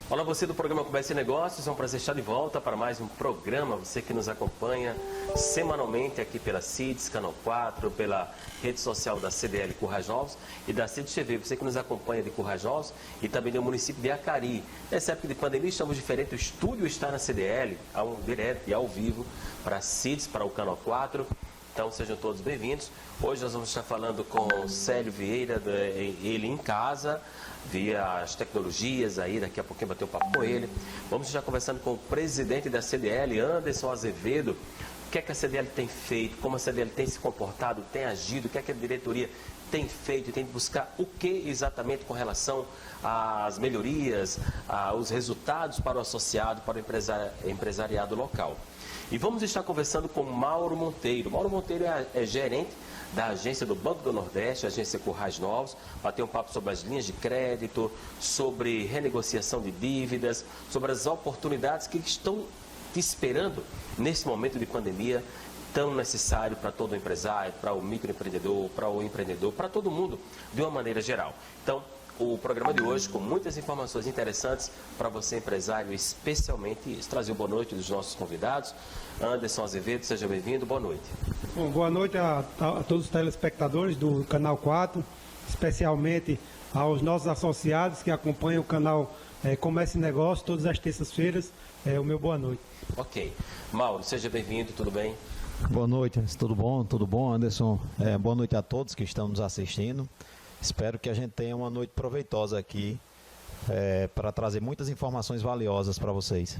Olá, você do programa Comércio e Negócios, é um prazer estar de volta para mais um programa. Você que nos acompanha semanalmente aqui pela CIDS, Canal 4, pela rede social da CDL Currais Novos e da CIDS TV. Você que nos acompanha de Currais Novos e também do município de Acari. Nessa época de pandemia estamos diferentes, o estúdio está na CDL, direto e ao vivo para a CIDS, para o Canal 4. Então sejam todos bem-vindos. Hoje nós vamos estar falando com o Célio Vieira, ele em casa, via as tecnologias aí, daqui a pouquinho bater um papo com ele. Vamos estar conversando com o presidente da CDL, Anderson Azevedo. O que é que a CDL tem feito, como a CDL tem se comportado, tem agido, o que é que a diretoria tem feito, tem de buscar o que exatamente com relação às melhorias, aos resultados para o associado, para o empresariado local. E vamos estar conversando com Mauro Monteiro. Mauro Monteiro é gerente da agência do Banco do Nordeste, a agência Currais Novos, bater um papo sobre as linhas de crédito, sobre renegociação de dívidas, sobre as oportunidades que estão te esperando nesse momento de pandemia tão necessário para todo empresário, para o microempreendedor, para o empreendedor, para todo mundo, de uma maneira geral. Então, o programa de hoje, com muitas informações interessantes para você, empresário, especialmente trazer boa noite dos nossos convidados. Anderson Azevedo, seja bem-vindo, boa noite. Bom, boa noite a todos os telespectadores do Canal 4, especialmente aos nossos associados que acompanham o canal Comércio e Negócios todas as terças-feiras. O meu boa noite. Ok. Mauro, seja bem-vindo, tudo bem? Boa noite, tudo bom? Tudo bom, Anderson? Boa noite a todos que estão nos assistindo. Espero que a gente tenha uma noite proveitosa aqui para trazer muitas informações valiosas para vocês.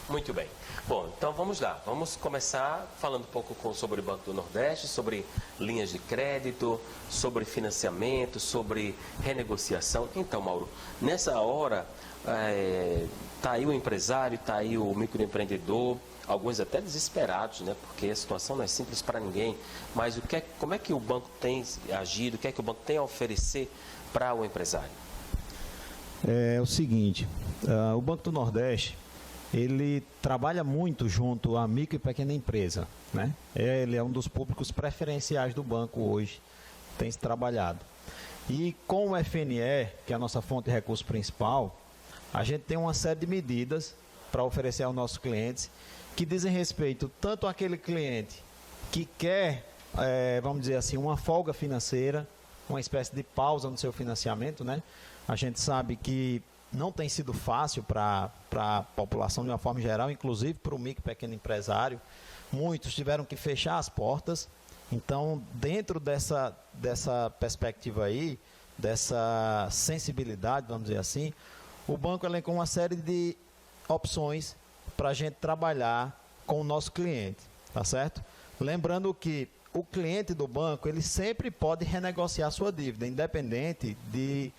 Muito bem. Bom, então vamos lá. Vamos começar falando um pouco sobre o Banco do Nordeste, sobre linhas de crédito, sobre financiamento, sobre renegociação. Então, Mauro, nessa hora, está aí o empresário, está aí o microempreendedor, alguns até desesperados, né? Porque a situação não é simples para ninguém. Mas como é que o banco tem agido, o que é que o banco tem a oferecer para o empresário? É o seguinte, o Banco do Nordeste, ele trabalha muito junto à micro e pequena empresa, né? Ele é um dos públicos preferenciais do banco hoje, tem se trabalhado. E com o FNE, que é a nossa fonte de recurso principal, a gente tem uma série de medidas para oferecer aos nossos clientes que dizem respeito tanto àquele cliente que quer, vamos dizer assim, uma folga financeira, uma espécie de pausa no seu financiamento, né? A gente sabe que não tem sido fácil para a população de uma forma geral, inclusive para o micro e pequeno empresário. Muitos tiveram que fechar as portas. Então, dentro dessa perspectiva aí, dessa sensibilidade, vamos dizer assim, o banco elencou uma série de opções para a gente trabalhar com o nosso cliente, tá certo? Lembrando que o cliente do banco, ele sempre pode renegociar sua dívida, independente de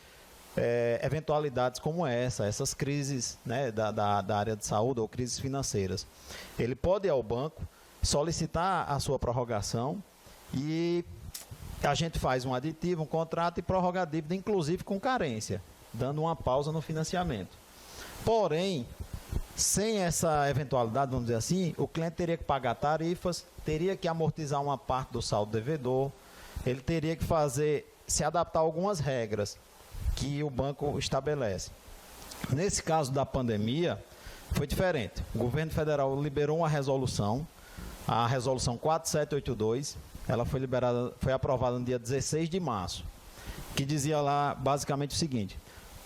eventualidades como essas crises, né, da área de saúde ou crises financeiras. Ele pode ir ao banco, solicitar a sua prorrogação e a gente faz um aditivo, um contrato e prorroga a dívida, inclusive com carência, dando uma pausa no financiamento. Porém, sem essa eventualidade, vamos dizer assim, o cliente teria que pagar tarifas, teria que amortizar uma parte do saldo devedor, ele teria que se adaptar a algumas regras que o banco estabelece. Nesse caso da pandemia, foi diferente. O governo federal liberou uma resolução, a resolução 4782, ela foi aprovada no dia 16 de março, que dizia lá basicamente o seguinte: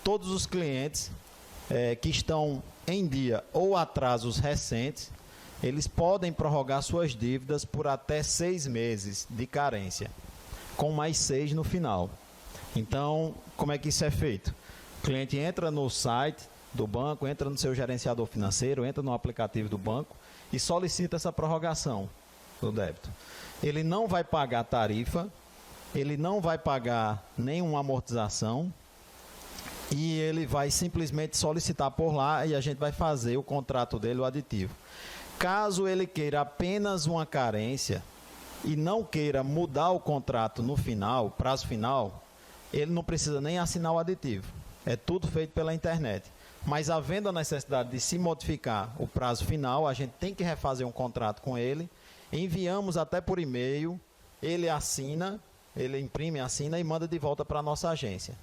todos os clientes que estão em dia ou atrasos recentes, eles podem prorrogar suas dívidas por até 6 meses de carência, com mais 6 no final. Então, como é que isso é feito? O cliente entra no site do banco, entra no seu gerenciador financeiro, entra no aplicativo do banco e solicita essa prorrogação do débito. Ele não vai pagar tarifa, ele não vai pagar nenhuma amortização e ele vai simplesmente solicitar por lá e a gente vai fazer o contrato dele, o aditivo. Caso ele queira apenas uma carência e não queira mudar o contrato no final, prazo final, ele não precisa nem assinar o aditivo. É tudo feito pela internet. Mas havendo a necessidade de se modificar o prazo final, a gente tem que refazer um contrato com ele, enviamos até por e-mail, ele assina, ele imprime, assina e manda de volta para a nossa agência.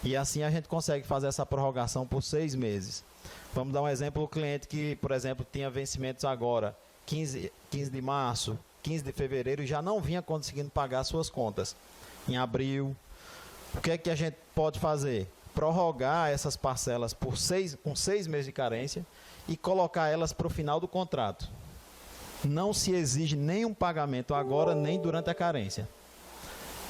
E assim a gente consegue fazer essa prorrogação por 6 meses. Vamos dar um exemplo, o cliente que, por exemplo, tinha vencimentos agora, 15 de março, 15 de fevereiro, e já não vinha conseguindo pagar suas contas. Em abril, o que é que a gente pode fazer? Prorrogar essas parcelas com 6 meses de carência e colocar elas para o final do contrato. Não se exige nenhum pagamento agora, nem durante a carência.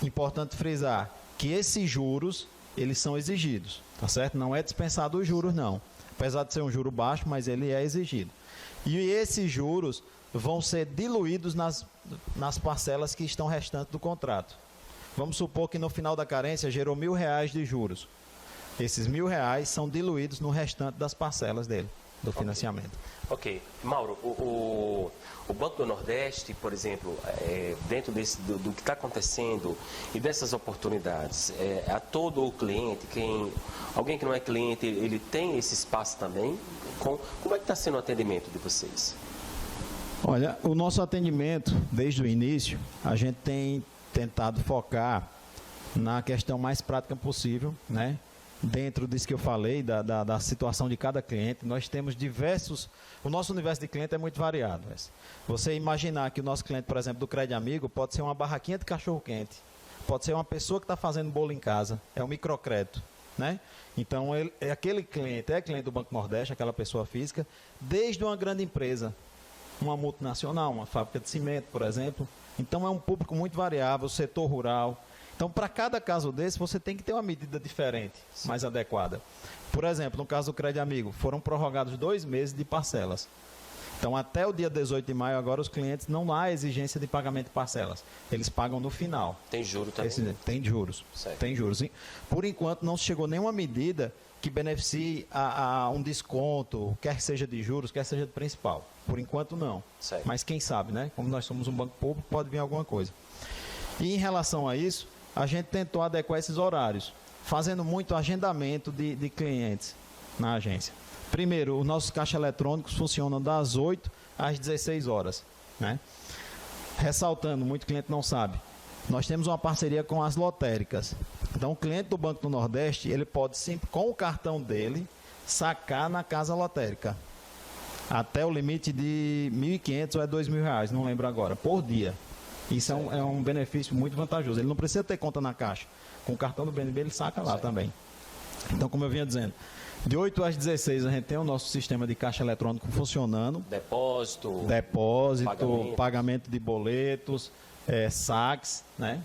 Importante frisar que esses juros, eles são exigidos, tá certo? Não é dispensado os juros, não. Apesar de ser um juro baixo, mas ele é exigido. E esses juros vão ser diluídos nas parcelas que estão restantes do contrato. Vamos supor que no final da carência gerou R$1.000 de juros. Esses R$1.000 são diluídos no restante das parcelas dele, do financiamento. Ok. Mauro, o Banco do Nordeste, por exemplo, dentro do que está acontecendo e dessas oportunidades, a todo o cliente, alguém que não é cliente, ele tem esse espaço também? Como é que está sendo o atendimento de vocês? Olha, o nosso atendimento, desde o início, a gente tem tentado focar na questão mais prática possível, né? Dentro disso que eu falei, da situação de cada cliente, nós temos diversos... O nosso universo de cliente é muito variado. Você imaginar que o nosso cliente, por exemplo, do Crédito Amigo, pode ser uma barraquinha de cachorro-quente, pode ser uma pessoa que está fazendo bolo em casa, é um microcrédito, né? Então, aquele cliente é cliente do Banco Nordeste, aquela pessoa física, desde uma grande empresa, uma multinacional, uma fábrica de cimento, por exemplo. Então, é um público muito variável, setor rural. Então, para cada caso desse, você tem que ter uma medida diferente, mais adequada. Por exemplo, no caso do Crédito Amigo, foram prorrogados 2 meses de parcelas. Então, até o dia 18 de maio, agora os clientes não há exigência de pagamento de parcelas. Eles pagam no final. Tem juro também? Tem juros. Certo. Tem juros. Por enquanto, não chegou nenhuma medida que beneficie a um desconto, quer seja de juros, quer seja de principal. Por enquanto, não. Certo. Mas quem sabe, né? Como nós somos um banco público, pode vir alguma coisa. E em relação a isso, a gente tentou adequar esses horários, fazendo muito agendamento de clientes na agência. Primeiro, os nossos caixas eletrônicos funcionam das 8 às 16 horas. Né? Ressaltando, muito cliente não sabe, nós temos uma parceria com as lotéricas. Então, o cliente do Banco do Nordeste, ele pode sempre, com o cartão dele, sacar na casa lotérica. Até o limite de R$1.500 ou R$2.000, não lembro agora, por dia. Isso é um benefício muito vantajoso. Ele não precisa ter conta na caixa. Com o cartão do BNB, ele saca lá também. Então, como eu vinha dizendo, de 8 às 16 a gente tem o nosso sistema de caixa eletrônico funcionando. Depósito, pagamento de boletos, saques, né?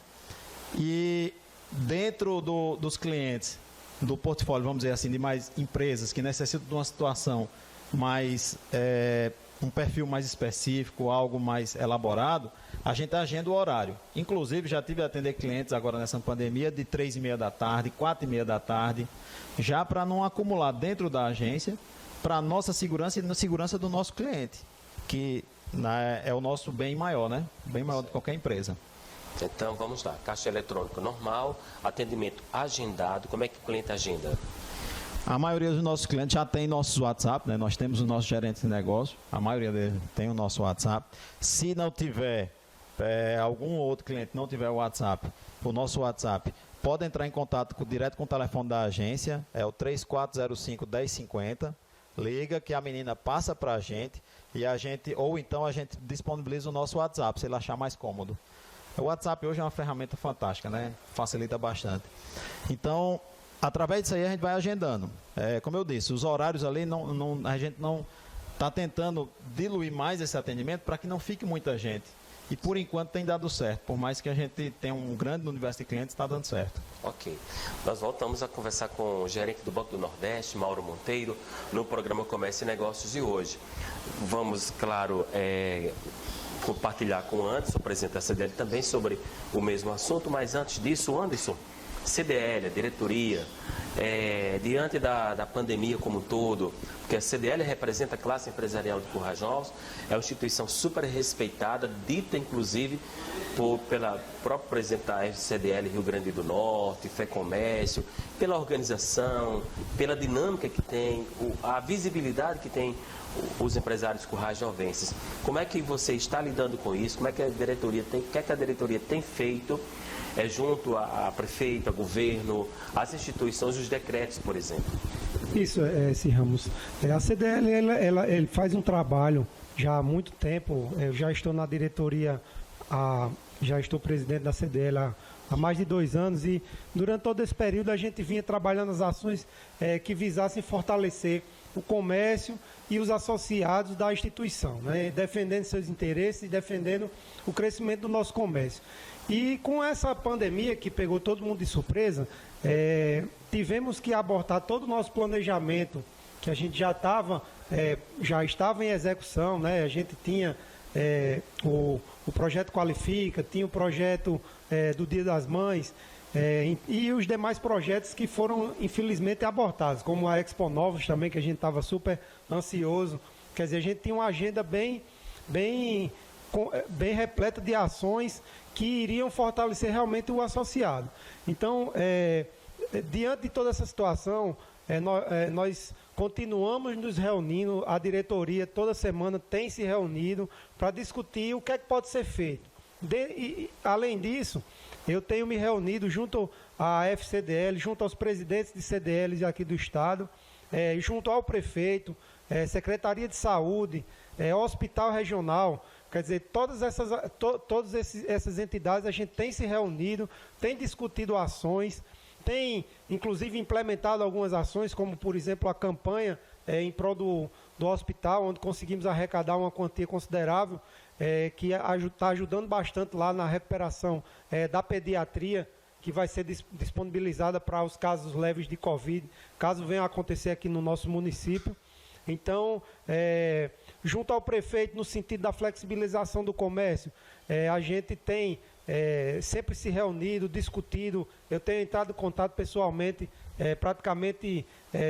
E dentro dos clientes, do portfólio, vamos dizer assim, de mais empresas que necessitam de uma situação mais, um perfil mais específico, algo mais elaborado, a gente agenda o horário. Inclusive, já tive a atender clientes agora nessa pandemia de 3h30 da tarde, 4h30 da tarde, já para não acumular dentro da agência, para a nossa segurança e na segurança do nosso cliente, que é o nosso bem maior, né? Bem maior de qualquer empresa. Então, vamos lá. Caixa eletrônico normal, atendimento agendado. Como é que o cliente agenda? A maioria dos nossos clientes já tem nossos WhatsApp, né? Nós temos o nosso gerente de negócio, a maioria deles tem o nosso WhatsApp. Se não tiver, algum outro cliente não tiver o WhatsApp, o nosso WhatsApp, pode entrar em contato direto com o telefone da agência, é o 3405-1050, liga que a menina passa para a gente, ou então a gente disponibiliza o nosso WhatsApp, se ele achar mais cômodo. O WhatsApp hoje é uma ferramenta fantástica, né? Facilita bastante. Então, através disso aí a gente vai agendando. Como eu disse, os horários ali, a gente não está tentando diluir mais esse atendimento para que não fique muita gente. E por enquanto tem dado certo. Por mais que a gente tenha um grande universo de clientes, está dando certo. Ok. Nós voltamos a conversar com o gerente do Banco do Nordeste, Mauro Monteiro, no programa Comércio e Negócios de hoje. Vamos, claro, compartilhar com o Anderson, o presidente da CDL, também sobre o mesmo assunto. Mas antes disso, Anderson, CDL, a diretoria, diante da pandemia como um todo, porque a CDL representa a classe empresarial de Currais Novos, é uma instituição super respeitada, dita inclusive pela própria presidente da CDL Rio Grande do Norte, FEComércio, pela organização, pela dinâmica que tem, a visibilidade que tem os empresários currais-novenses. Como é que você está lidando com isso? Como é que a diretoria o que é que a diretoria tem feito junto a prefeito, a governo, as instituições, os decretos, por exemplo. Isso, esse Ramos. A CDL ele faz um trabalho já há muito tempo. Eu já estou na diretoria, já estou presidente da CDL há mais de 2 anos, e durante todo esse período a gente vinha trabalhando as ações que visassem fortalecer o comércio e os associados da instituição, né? Defendendo seus interesses e defendendo o crescimento do nosso comércio. E com essa pandemia que pegou todo mundo de surpresa, tivemos que abortar todo o nosso planejamento, que a gente já estava em execução, né? A gente tinha o projeto Qualifica, tinha o projeto do Dia das Mães, e os demais projetos que foram, infelizmente, abortados, como a Expo Novos também, que a gente estava super ansioso. Quer dizer, a gente tinha uma agenda bem repleta de ações que iriam fortalecer realmente o associado. Então, diante de toda essa situação, nós continuamos nos reunindo, a diretoria toda semana tem se reunido para discutir o que é que pode ser feito. Além disso, eu tenho me reunido junto à FCDL, junto aos presidentes de CDLs aqui do Estado, junto ao prefeito, Secretaria de Saúde, Hospital Regional. Quer dizer, todas essas entidades a gente tem se reunido, tem discutido ações, tem inclusive implementado algumas ações, como por exemplo a campanha em prol do hospital, onde conseguimos arrecadar uma quantia considerável, que está ajudando bastante lá na recuperação da pediatria, que vai ser disponibilizada para os casos leves de Covid, caso venha a acontecer aqui no nosso município. Então, junto ao prefeito, no sentido da flexibilização do comércio, a gente tem sempre se reunido, discutido. Eu tenho entrado em contato pessoalmente, praticamente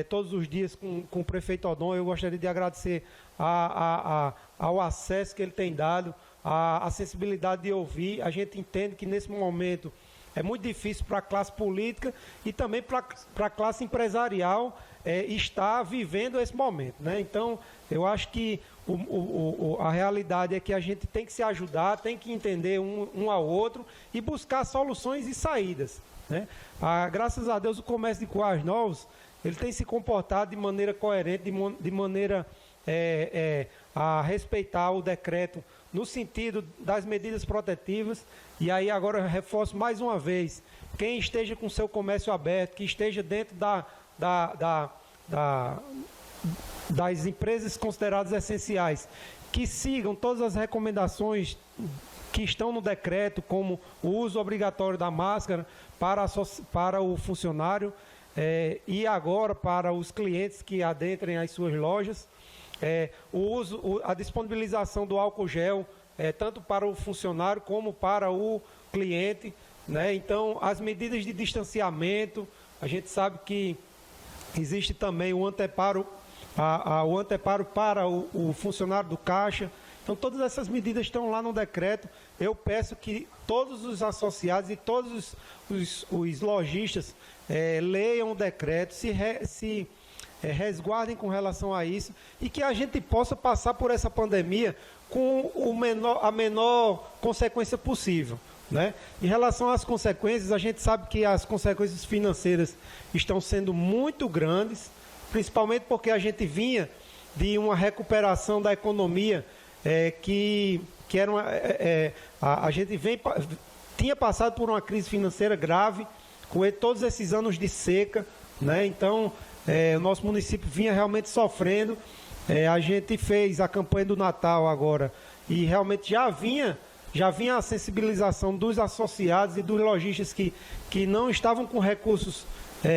todos os dias com o prefeito Odon. Eu gostaria de agradecer ao acesso que ele tem dado, a sensibilidade de ouvir. A gente entende que nesse momento é muito difícil para a classe política e também para a classe empresarial estar vivendo esse momento, né? Então, eu acho que a realidade é que a gente tem que se ajudar, tem que entender um ao outro e buscar soluções e saídas, né? Graças a Deus, o comércio de Currais Novos, ele tem se comportado de maneira coerente, de maneira a respeitar o decreto no sentido das medidas protetivas. E aí agora eu reforço mais uma vez, quem esteja com seu comércio aberto, que esteja dentro das empresas consideradas essenciais, que sigam todas as recomendações que estão no decreto, como o uso obrigatório da máscara para o funcionário, e agora para os clientes que adentrem as suas lojas, a disponibilização do álcool gel, tanto para o funcionário como para o cliente, né? Então, as medidas de distanciamento, a gente sabe que existe também o anteparo para o funcionário do caixa. Então, todas essas medidas estão lá no decreto. Eu peço que todos os associados e todos os lojistas leiam o decreto, se resguardem com relação a isso, e que a gente possa passar por essa pandemia com a menor consequência possível, né? Em relação às consequências, a gente sabe que as consequências financeiras estão sendo muito grandes, principalmente porque a gente vinha de uma recuperação da economia que era a gente tinha passado por uma crise financeira grave, com todos esses anos de seca, né? Então, o nosso município vinha realmente sofrendo. A gente fez a campanha do Natal agora e realmente já vinha a sensibilização dos associados e dos lojistas que não estavam com recursos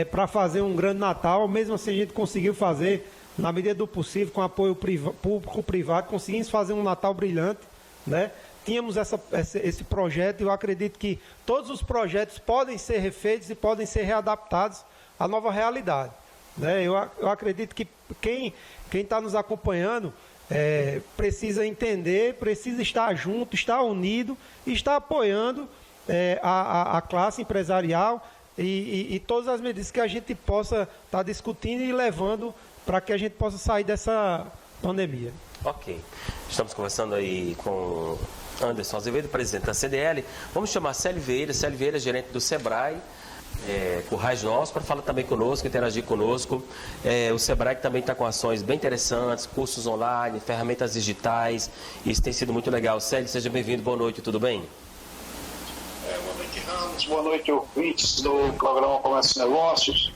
para fazer um grande Natal. Mesmo assim, a gente conseguiu fazer, na medida do possível, com apoio público-privado, conseguimos fazer um Natal brilhante, né? Tínhamos esse projeto, e eu acredito que todos os projetos podem ser refeitos e podem ser readaptados à nova realidade, né? Eu acredito que quem está nos acompanhando precisa entender, precisa estar junto, estar unido e estar apoiando a classe empresarial e todas as medidas que a gente possa estar discutindo e levando para que a gente possa sair dessa pandemia. Ok. Estamos conversando aí com Anderson Azevedo, presidente da CDL. Vamos chamar Célio Vieira, gerente do Sebrae. Currais Novos, para falar também conosco, interagir conosco. O Sebrae também está com ações bem interessantes, cursos online, ferramentas digitais. Isso tem sido muito legal. Célio, seja bem-vindo. Boa noite, tudo bem? Boa noite, Ramos. Boa noite, ouvintes do programa Comércio e Negócios.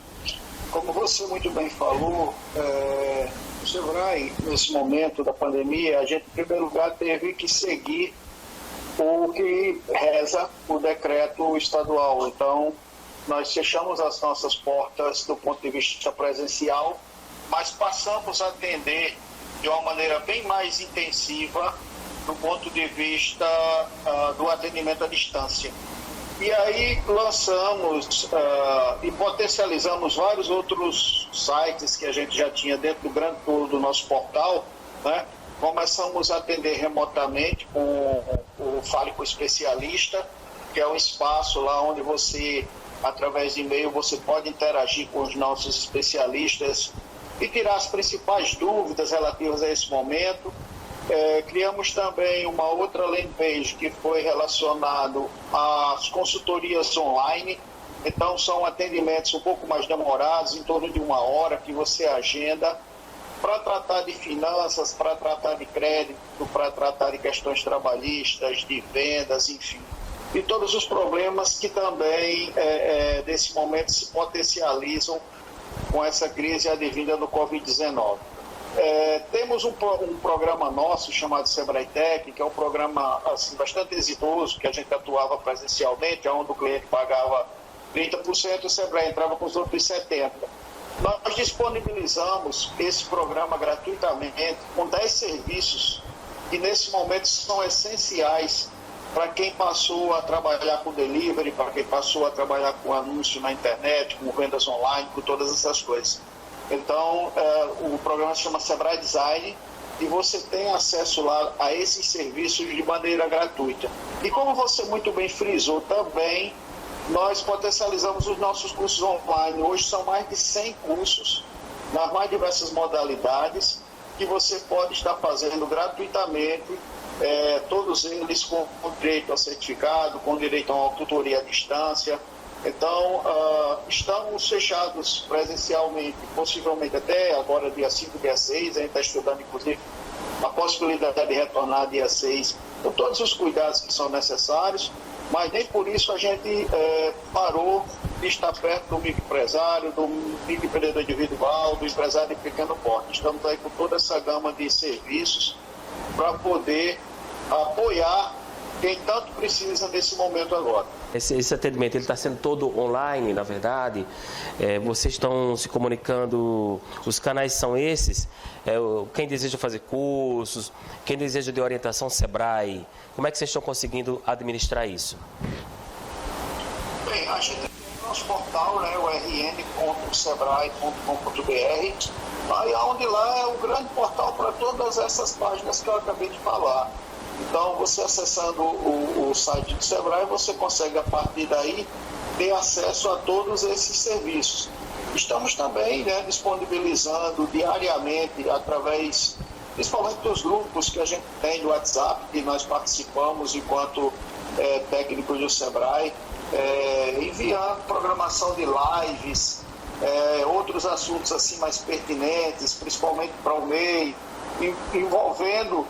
Como você muito bem falou, o Sebrae, nesse momento da pandemia, a gente, em primeiro lugar, teve que seguir o que reza o decreto estadual. Então, nós fechamos as nossas portas do ponto de vista presencial, mas passamos a atender de uma maneira bem mais intensiva do ponto de vista do atendimento à distância. E aí lançamos e potencializamos vários outros sites que a gente já tinha dentro do grande tour do nosso portal, né? Começamos a atender remotamente com o Fale com o Especialista, que é um espaço lá onde você, através de e-mail, você pode interagir com os nossos especialistas e tirar as principais dúvidas relativas a esse momento. Criamos também uma outra landing page que foi relacionado às consultorias online. Então, são atendimentos um pouco mais demorados, em torno de 1 hora, que você agenda para tratar de finanças, para tratar de crédito, para tratar de questões trabalhistas, de vendas, enfim. E todos os problemas que também, nesse momento, se potencializam com essa crise advinda do Covid-19. Temos um programa nosso chamado Sebrae Tech, que é um programa assim, bastante exitoso, que a gente atuava presencialmente, onde o cliente pagava 30%, o Sebrae entrava com os outros 70%. Nós disponibilizamos esse programa gratuitamente com 10 serviços que nesse momento são essenciais para quem passou a trabalhar com delivery, para quem passou a trabalhar com anúncio na internet, com vendas online, com todas essas coisas. Então, o programa se chama Sebrae Design e você tem acesso lá a esses serviços de maneira gratuita. E como você muito bem frisou também, nós potencializamos os nossos cursos online. Hoje são mais de 100 cursos nas mais diversas modalidades que você pode estar fazendo gratuitamente, todos eles com direito a certificado, com direito a uma tutoria à distância. Então, estamos fechados presencialmente, possivelmente até agora, dia 5, dia 6, a gente está estudando, inclusive, a possibilidade de retornar dia 6, com todos os cuidados que são necessários, mas nem por isso a gente parou de estar perto do microempresário, do microempreendedor individual, do empresário de pequeno porte. Estamos aí com toda essa gama de serviços para poder apoiar quem tanto precisa nesse momento agora. Esse atendimento está sendo todo online, na verdade. Vocês estão se comunicando, os canais são esses. Quem deseja fazer cursos, quem deseja de orientação Sebrae, como é que vocês estão conseguindo administrar isso? Bem, a gente tem o nosso portal, né, o rn.sebrae.com.br, onde lá é o grande portal para todas essas páginas que eu acabei de falar. Então, você acessando o site do Sebrae, você consegue, a partir daí, ter acesso a todos esses serviços. Estamos também disponibilizando diariamente, através, principalmente dos grupos que a gente tem do WhatsApp, que nós participamos enquanto técnicos do Sebrae, enviando programação de lives, outros assuntos assim mais pertinentes, principalmente para o MEI, envolvendo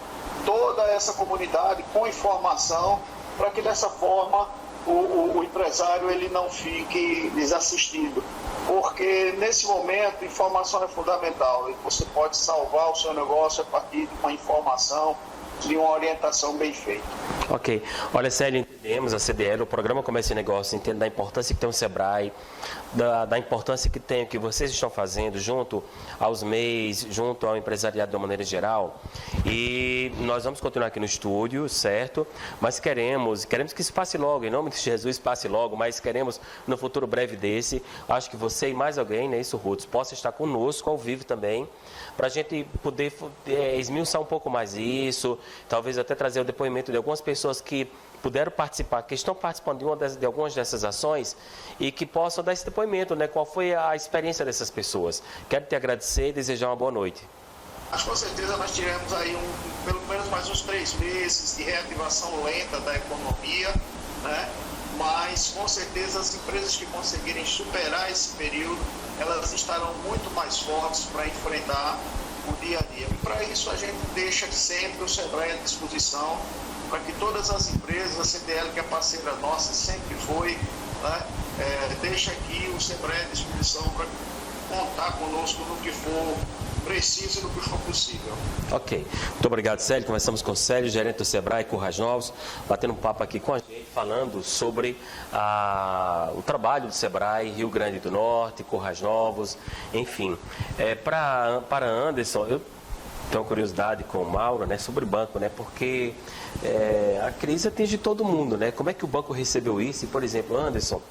toda essa comunidade com informação, para que dessa forma o empresário ele não fique desassistido. Porque nesse momento informação é fundamental e você pode salvar o seu negócio a partir de uma informação, de uma orientação bem feita. Ok. Olha, Célio, entendemos a CDL, o Programa Comércio e Negócio, entende da importância que tem o Sebrae, da importância que tem o que vocês estão fazendo junto aos MEIs, junto ao empresariado de uma maneira geral. E nós vamos continuar aqui no estúdio, certo? Mas queremos que isso passe logo, em nome de Jesus, passe logo, mas queremos no futuro breve desse, acho que você e mais alguém, né, isso, Ruth, possa estar conosco ao vivo também, para a gente poder esmiuçar um pouco mais isso, talvez até trazer o depoimento de algumas pessoas que puderam participar, que estão participando de algumas dessas ações e que possam dar esse depoimento, né? Qual foi a experiência dessas pessoas. Quero te agradecer e desejar uma boa noite. Mas com certeza nós tivemos aí pelo menos mais uns 3 meses de reativação lenta da economia, né? mas com certeza as empresas que conseguirem superar esse período, elas estarão muito mais fortes para enfrentar o dia a dia. E para isso a gente deixa sempre o SEBRAE à disposição, para que todas as empresas, a CDL, que é parceira nossa, sempre foi, né, deixa aqui o SEBRAE à disposição para contar conosco no que for preciso e no que for possível. Ok. Muito obrigado, Célio. Conversamos com o Célio, gerente do SEBRAE Currais Novos, batendo um papo aqui com a gente, falando sobre o trabalho do SEBRAE, Rio Grande do Norte, Currais Novos, enfim. Para Anderson, eu tenho uma curiosidade com o Mauro, né, sobre o banco, né, porque a crise atinge todo mundo, né? Como é que o banco recebeu isso? E, por exemplo, Anderson,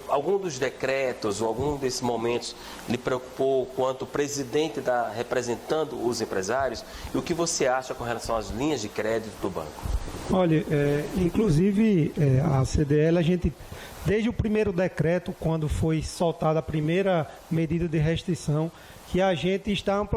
algum dos decretos ou algum desses momentos lhe preocupou quanto presidente representando os empresários? E o que você acha com relação às linhas de crédito do banco? Olha, inclusive a CDL, a gente, desde o primeiro decreto, quando foi soltada a primeira medida de restrição, que a gente está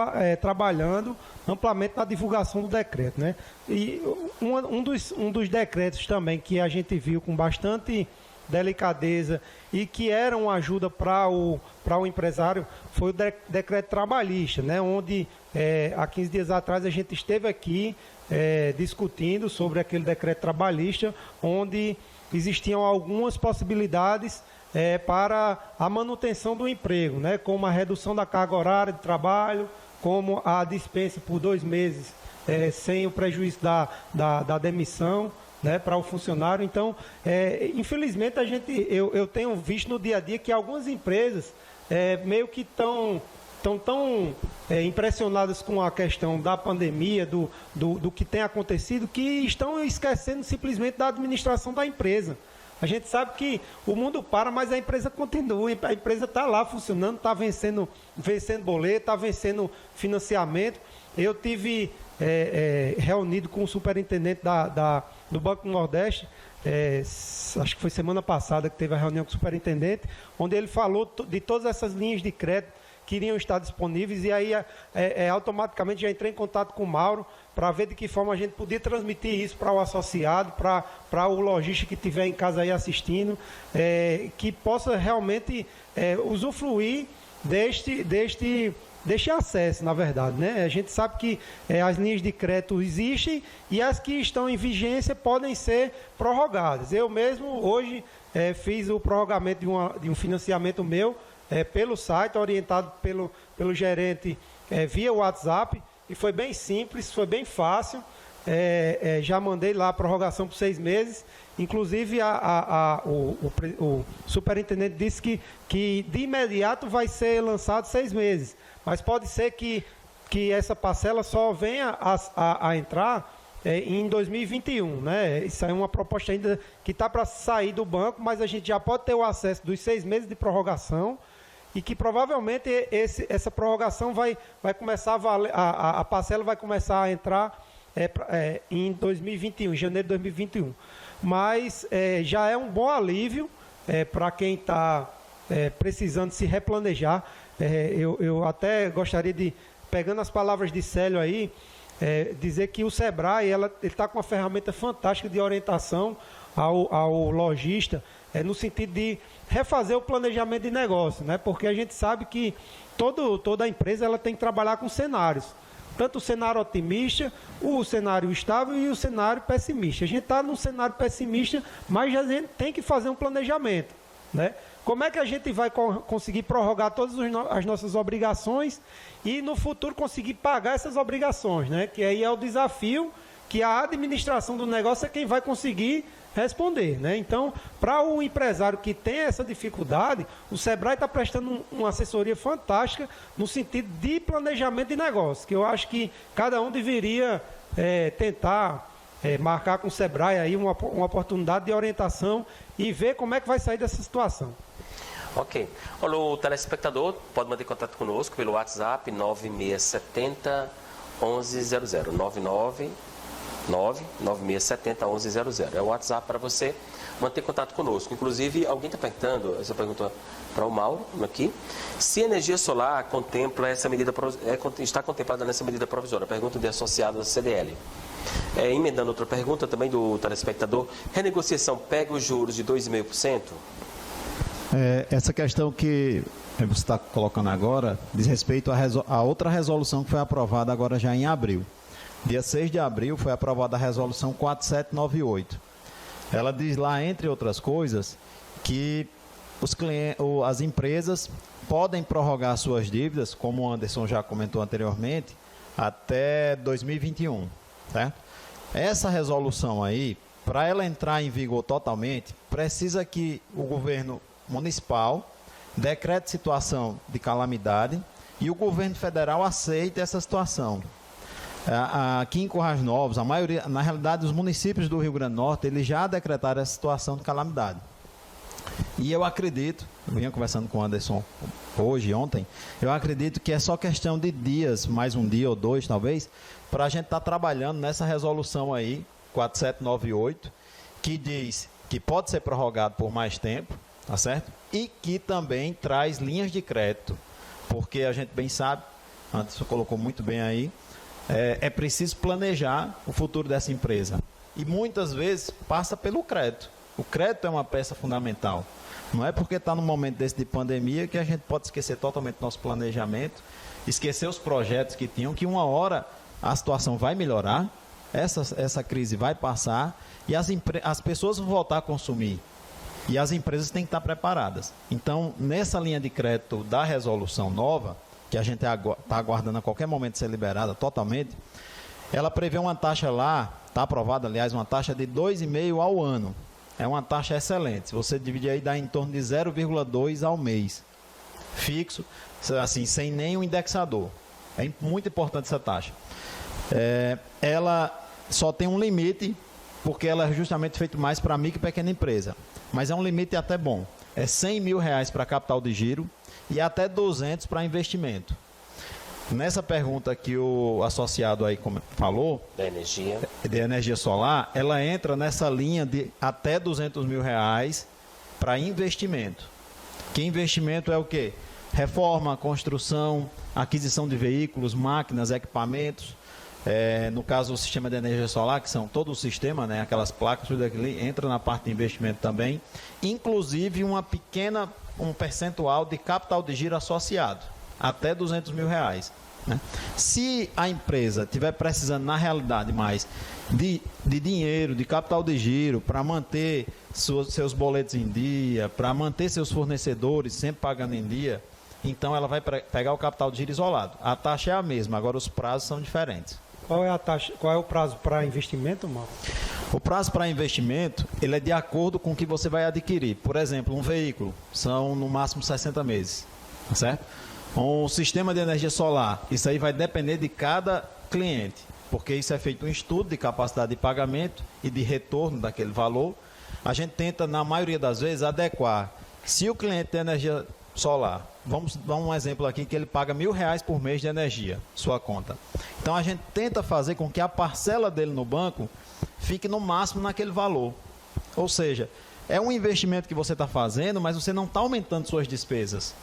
trabalhando amplamente na divulgação do decreto, né? E um dos decretos também que a gente viu com bastante delicadeza e que era uma ajuda para o empresário foi o decreto trabalhista, né? Onde há 15 dias atrás a gente esteve aqui discutindo sobre aquele decreto trabalhista, onde existiam algumas possibilidades para a manutenção do emprego, né? Como a redução da carga horária de trabalho, como a dispensa por 2 meses sem o prejuízo da demissão, né, para o funcionário. Então, infelizmente, eu tenho visto no dia a dia que algumas empresas meio que estão tão impressionadas com a questão da pandemia, do que tem acontecido, que estão esquecendo simplesmente da administração da empresa. A gente sabe que o mundo para, mas a empresa continua, a empresa está lá funcionando, está vencendo boleto, está vencendo financiamento. Eu tive reunido com o superintendente do Banco do Nordeste, acho que foi semana passada que teve a reunião com o superintendente, onde ele falou de todas essas linhas de crédito que iriam estar disponíveis, e aí automaticamente já entrei em contato com o Mauro para ver de que forma a gente podia transmitir isso para o associado, para o lojista que estiver em casa aí assistindo, que possa realmente usufruir deste acesso, na verdade, né? A gente sabe que as linhas de crédito existem e as que estão em vigência podem ser prorrogadas. Eu mesmo hoje fiz o prorrogamento de um financiamento meu pelo site, orientado pelo gerente via WhatsApp, e foi bem simples, foi bem fácil. Já mandei lá a prorrogação por 6 meses. Inclusive, o superintendente disse que de imediato vai ser lançado 6 meses. Mas pode ser que essa parcela só venha a entrar em 2021, né? Isso aí é uma proposta ainda que está para sair do banco, mas a gente já pode ter o acesso dos 6 meses de prorrogação, e que provavelmente essa prorrogação vai começar a valer, a parcela vai começar a entrar em 2021, em janeiro de 2021. Mas já é um bom alívio para quem está precisando se replanejar. Eu até gostaria de, pegando as palavras de Célio aí, dizer que o SEBRAE ele está com uma ferramenta fantástica de orientação ao lojista, no sentido de refazer o planejamento de negócio, né? Porque a gente sabe que toda empresa ela tem que trabalhar com cenários, tanto o cenário otimista, o cenário estável e o cenário pessimista. A gente está num cenário pessimista, mas a gente tem que fazer um planejamento, né? Como é que a gente vai conseguir prorrogar todas as nossas obrigações e no futuro conseguir pagar essas obrigações, né? Que aí é o desafio que a administração do negócio é quem vai conseguir responder, né? Então, para o empresário que tem essa dificuldade, o SEBRAE está prestando uma assessoria fantástica no sentido de planejamento de negócio, que eu acho que cada um deveria tentar marcar com o SEBRAE aí uma oportunidade de orientação e ver como é que vai sair dessa situação. Ok. Olha, o telespectador pode manter contato conosco pelo WhatsApp 9670 1100, 99670-1100. É o WhatsApp para você manter contato conosco. Inclusive, alguém está perguntando, essa pergunta para o Mauro, aqui, se a energia solar contempla essa medida, está contemplada nessa medida provisória. Pergunta de associado da CDL. Emendando outra pergunta também do telespectador, renegociação pega os juros de 2,5%? Essa questão que você está colocando agora diz respeito a outra resolução que foi aprovada agora já em abril. Dia 6 de abril foi aprovada a resolução 4798. Ela diz lá, entre outras coisas, que as empresas podem prorrogar suas dívidas, como o Anderson já comentou anteriormente, até 2021. Certo? Essa resolução aí, para ela entrar em vigor totalmente, precisa que o governo municipal decrete situação de calamidade e o governo federal aceite essa situação. Aqui em Currais Novos, a maioria, na realidade, os municípios do Rio Grande do Norte, eles já decretaram essa situação de calamidade. E eu acredito, eu vinha conversando com o Anderson hoje, ontem, eu acredito que é só questão de dias, mais um dia ou dois talvez, para a gente estar trabalhando nessa resolução aí, 4798, que diz que pode ser prorrogado por mais tempo, tá certo? E que também traz linhas de crédito, porque a gente bem sabe, Anderson colocou muito bem aí, é preciso planejar o futuro dessa empresa. E muitas vezes passa pelo crédito. O crédito é uma peça fundamental. Não é porque está num momento desse de pandemia que a gente pode esquecer totalmente nosso planejamento, esquecer os projetos que tinham, que uma hora a situação vai melhorar, essa crise vai passar e as pessoas vão voltar a consumir. E as empresas têm que estar preparadas. Então, nessa linha de crédito da resolução nova, que a gente está aguardando a qualquer momento ser liberada totalmente, ela prevê uma taxa lá, está aprovada, aliás, uma taxa de 2,5% ao ano. É uma taxa excelente. Se você dividir aí, dá em torno de 0,2 ao mês. Fixo, assim, sem nenhum indexador. É muito importante essa taxa. Ela só tem um limite, porque ela é justamente feita mais para micro e pequena empresa. Mas é um limite até bom. É R$100 mil para capital de giro e até 200 para investimento. Nessa pergunta que o associado aí falou, de energia solar, ela entra nessa linha de até R$200 mil para investimento. Que investimento é o quê? Reforma, construção, aquisição de veículos, máquinas, equipamentos. No caso, o sistema de energia solar, que são todo o sistema, né, aquelas placas, tudo aquilo entra na parte de investimento também. Inclusive um percentual de capital de giro associado, até R$200 mil. Né? Se a empresa estiver precisando, na realidade, mais de dinheiro, de capital de giro, para manter seus boletos em dia, para manter seus fornecedores sempre pagando em dia, então ela vai pegar o capital de giro isolado. A taxa é a mesma, agora os prazos são diferentes. Qual é a taxa? Qual é o prazo para investimento, Mauro? O prazo para investimento, ele é de acordo com o que você vai adquirir. Por exemplo, um veículo, são no máximo 60 meses, tá certo? Um sistema de energia solar, isso aí vai depender de cada cliente, porque isso é feito um estudo de capacidade de pagamento e de retorno daquele valor. A gente tenta, na maioria das vezes, adequar. Se o cliente tem energia solar, vamos dar um exemplo aqui, que ele paga R$1.000 por mês de energia, sua conta. Então, a gente tenta fazer com que a parcela dele no banco fique no máximo naquele valor. Ou seja, é um investimento que você está fazendo, mas você não está aumentando suas despesas.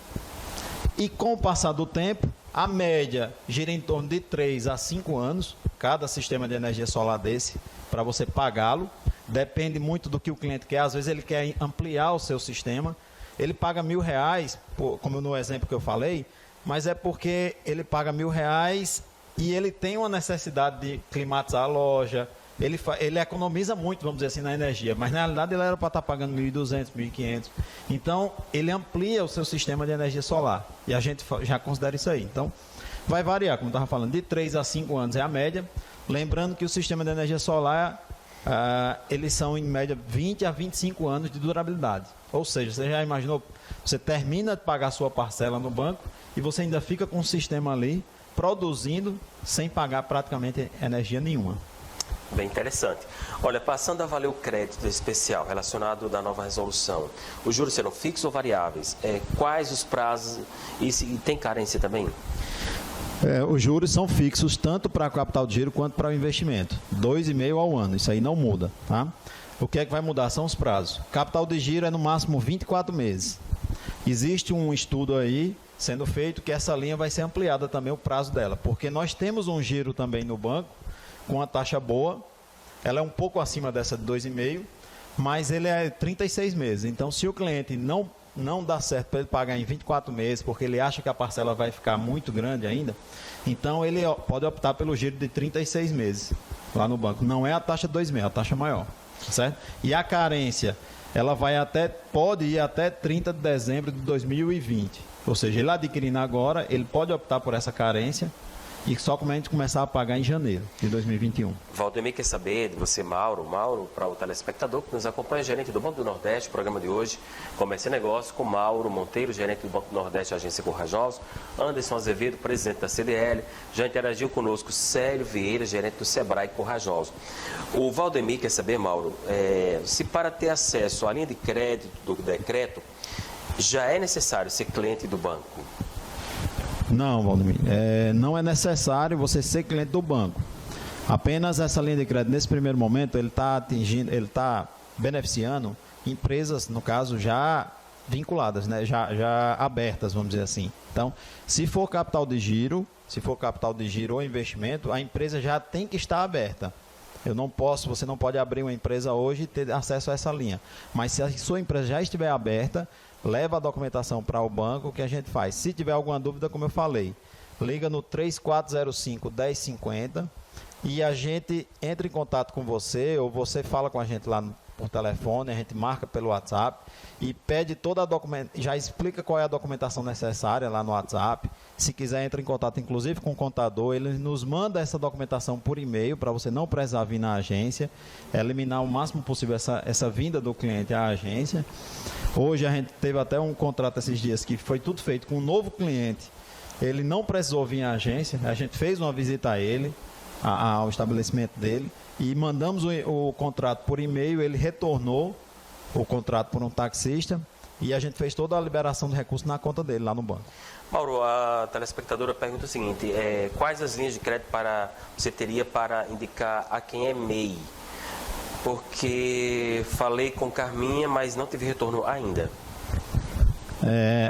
E com o passar do tempo, a média gira em torno de 3 a 5 anos, cada sistema de energia solar desse, para você pagá-lo. Depende muito do que o cliente quer. Às vezes ele quer ampliar o seu sistema. Ele paga R$1.000, como no exemplo que eu falei, mas é porque ele paga R$1.000 e ele tem uma necessidade de climatizar a loja. Ele economiza muito, vamos dizer assim, na energia, mas na realidade ele era para estar pagando R$1.200, R$1.500. Então, ele amplia o seu sistema de energia solar. E a gente já considera isso aí. Então, vai variar, como eu estava falando, de 3 a 5 anos é a média. Lembrando que o sistema de energia solar, eles são em média 20 a 25 anos de durabilidade. Ou seja, você já imaginou, você termina de pagar a sua parcela no banco e você ainda fica com o sistema ali produzindo sem pagar praticamente energia nenhuma. Bem interessante. Olha, passando a valer o crédito especial relacionado da nova resolução, os juros serão fixos ou variáveis? Quais os prazos? E tem carência também? Os juros são fixos tanto para capital de giro quanto para o investimento. 2,5% ao ano, isso aí não muda. Tá? O que é que vai mudar são os prazos. Capital de giro é no máximo 24 meses. Existe um estudo aí sendo feito que essa linha vai ser ampliada também o prazo dela, porque nós temos um giro também no banco com uma taxa boa, ela é um pouco acima dessa de 2,5%, mas ele é 36 meses. Então, se o cliente não dá certo para ele pagar em 24 meses, porque ele acha que a parcela vai ficar muito grande ainda, então ele pode optar pelo giro de 36 meses lá no banco. Não é a taxa 2,5%, é a taxa maior, certo? E a carência, ela pode ir até 30 de dezembro de 2020. Ou seja, ele adquirindo agora, ele pode optar por essa carência e só começar a pagar em janeiro de 2021. Valdemir quer saber de você, Mauro, para o telespectador que nos acompanha, gerente do Banco do Nordeste, programa de hoje, Comércio e Negócio, com Mauro Monteiro, gerente do Banco do Nordeste, agência Corajosos, Anderson Azevedo, presidente da CDL, já interagiu conosco Célio Vieira, gerente do Sebrae Corajosos. O Valdemir quer saber, Mauro, se para ter acesso à linha de crédito do decreto, já é necessário ser cliente do banco? Não, Valdemir. Não é necessário você ser cliente do banco. Apenas essa linha de crédito, nesse primeiro momento, ele está beneficiando empresas, no caso, já vinculadas, né? já abertas, vamos dizer assim. Então, se for capital de giro ou investimento, a empresa já tem que estar aberta. Você não pode abrir uma empresa hoje e ter acesso a essa linha. Mas se a sua empresa já estiver aberta, leva a documentação para o banco, que a gente faz. Se tiver alguma dúvida, como eu falei, liga no 3405-1050 e a gente entra em contato com você, ou você fala com a gente lá por telefone, a gente marca pelo WhatsApp e pede toda a documentação, já explica qual é a documentação necessária lá no WhatsApp. Se quiser, entra em contato, inclusive, com o contador, ele nos manda essa documentação por e-mail, para você não precisar vir na agência, eliminar o máximo possível essa vinda do cliente à agência. Hoje a gente teve até um contrato esses dias que foi tudo feito com um novo cliente, ele não precisou vir à agência, a gente fez uma visita a ele, ao estabelecimento dele, e mandamos o contrato por e-mail, ele retornou o contrato por um taxista, e a gente fez toda a liberação de recursos na conta dele, lá no banco. Mauro, a telespectadora pergunta o seguinte, quais as linhas de crédito você teria para indicar a quem é MEI? Porque falei com Carminha, mas não tive retorno ainda.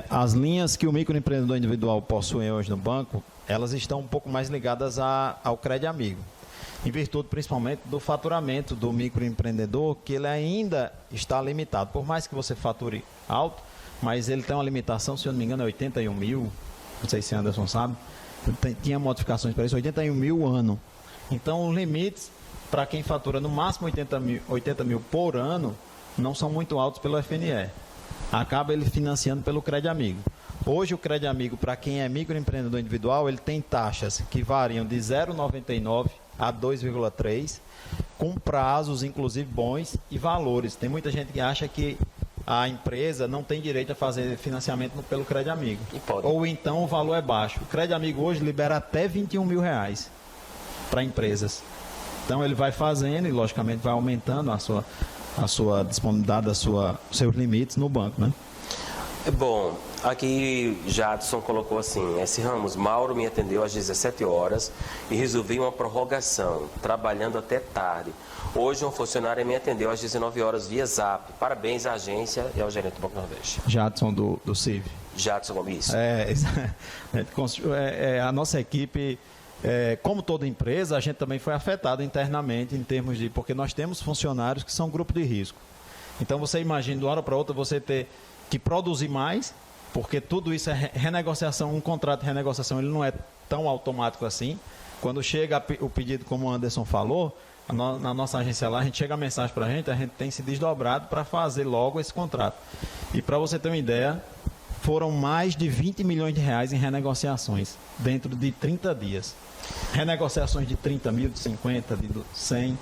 As linhas que o microempreendedor individual possui hoje no banco, elas estão um pouco mais ligadas ao Crédito Amigo, em virtude principalmente do faturamento do microempreendedor, que ele ainda está limitado. Por mais que você fature alto, mas ele tem uma limitação, se eu não me engano, é 81 mil, não sei se Anderson sabe, tinha modificações para isso, 81 mil ano. Então, os limites para quem fatura no máximo 80 mil por ano não são muito altos pelo FNE. Acaba ele financiando pelo Crédito Amigo. Hoje, o Crédito Amigo, para quem é microempreendedor individual, ele tem taxas que variam de 0,99 a 2,3, com prazos, inclusive, bons e valores. Tem muita gente que acha que a empresa não tem direito a fazer financiamento pelo Crédito Amigo. Ou então o valor é baixo. O Crédito Amigo hoje libera até 21 mil reais para empresas. Então ele vai fazendo e, logicamente, vai aumentando a sua disponibilidade, seus limites no banco, né? Bom, aqui Jadson colocou assim, S. Ramos, Mauro me atendeu às 17 horas e resolvi uma prorrogação, trabalhando até tarde. Hoje um funcionário me atendeu às 19 horas via Zap. Parabéns à agência e ao gerente do Banco Nordeste. Jadson do CIV. Jadson, isso. A nossa equipe, como toda empresa, a gente também foi afetado internamente em termos de... Porque nós temos funcionários que são grupo de risco. Então você imagina, de uma hora para outra, você ter que produzir mais, porque tudo isso é renegociação, um contrato de renegociação, ele não é tão automático assim. Quando chega o pedido, como o Anderson falou, na nossa agência lá, a gente chega a mensagem para a gente tem se desdobrado para fazer logo esse contrato. E para você ter uma ideia, foram mais de 20 milhões de reais em renegociações, dentro de 30 dias. Renegociações de 30 mil, de 50, de 100.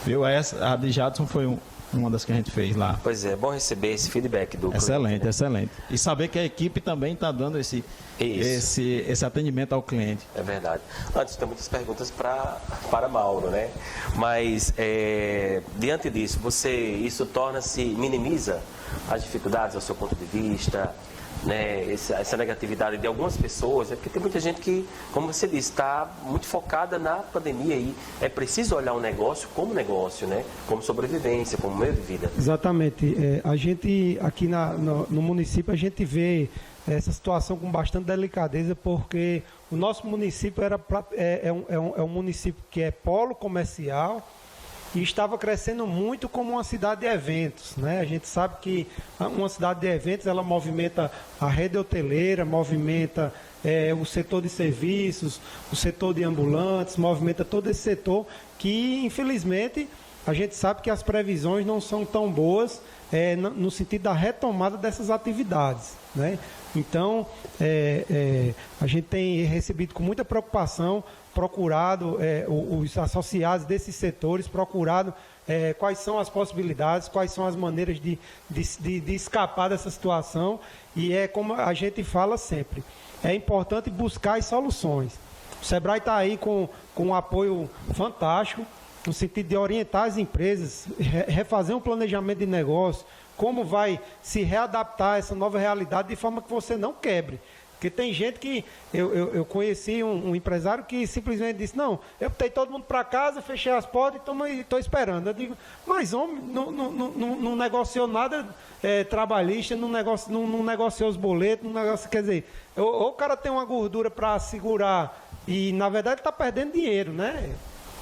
Viu? A de Jadson foi uma das que a gente fez lá. Pois é, bom receber esse feedback do excelente, cliente, né? Excelente. E saber que a equipe também está dando esse atendimento ao cliente. É verdade. Antes, tem muitas perguntas para Mauro, né? Mas, diante disso, isso minimiza as dificuldades, ao seu ponto de vista, né, essa negatividade de algumas pessoas, é porque tem muita gente que, como você disse, está muito focada na pandemia e é preciso olhar o negócio, né, como sobrevivência, como meio de vida. Exatamente. A gente aqui no município, a gente vê essa situação com bastante delicadeza, porque o nosso município é um município que é polo comercial e estava crescendo muito como uma cidade de eventos, né? A gente sabe que uma cidade de eventos, ela movimenta a rede hoteleira, movimenta o setor de serviços, o setor de ambulantes, movimenta todo esse setor que, infelizmente, a gente sabe que as previsões não são tão boas no sentido da retomada dessas atividades, né? Então, a gente tem recebido com muita preocupação, procurado os associados desses setores, procurado quais são as possibilidades, quais são as maneiras de escapar dessa situação, e é como a gente fala sempre, é importante buscar as soluções. O Sebrae está aí com um apoio fantástico, no sentido de orientar as empresas, refazer um planejamento de negócio, como vai se readaptar a essa nova realidade de forma que você não quebre. Porque tem gente que... Eu conheci um empresário que simplesmente disse, não, eu botei todo mundo para casa, fechei as portas e estou esperando. Eu digo, mas homem, não negociou nada trabalhista, não negociou os boletos, quer dizer, ou o cara tem uma gordura para segurar e, na verdade, está perdendo dinheiro, né?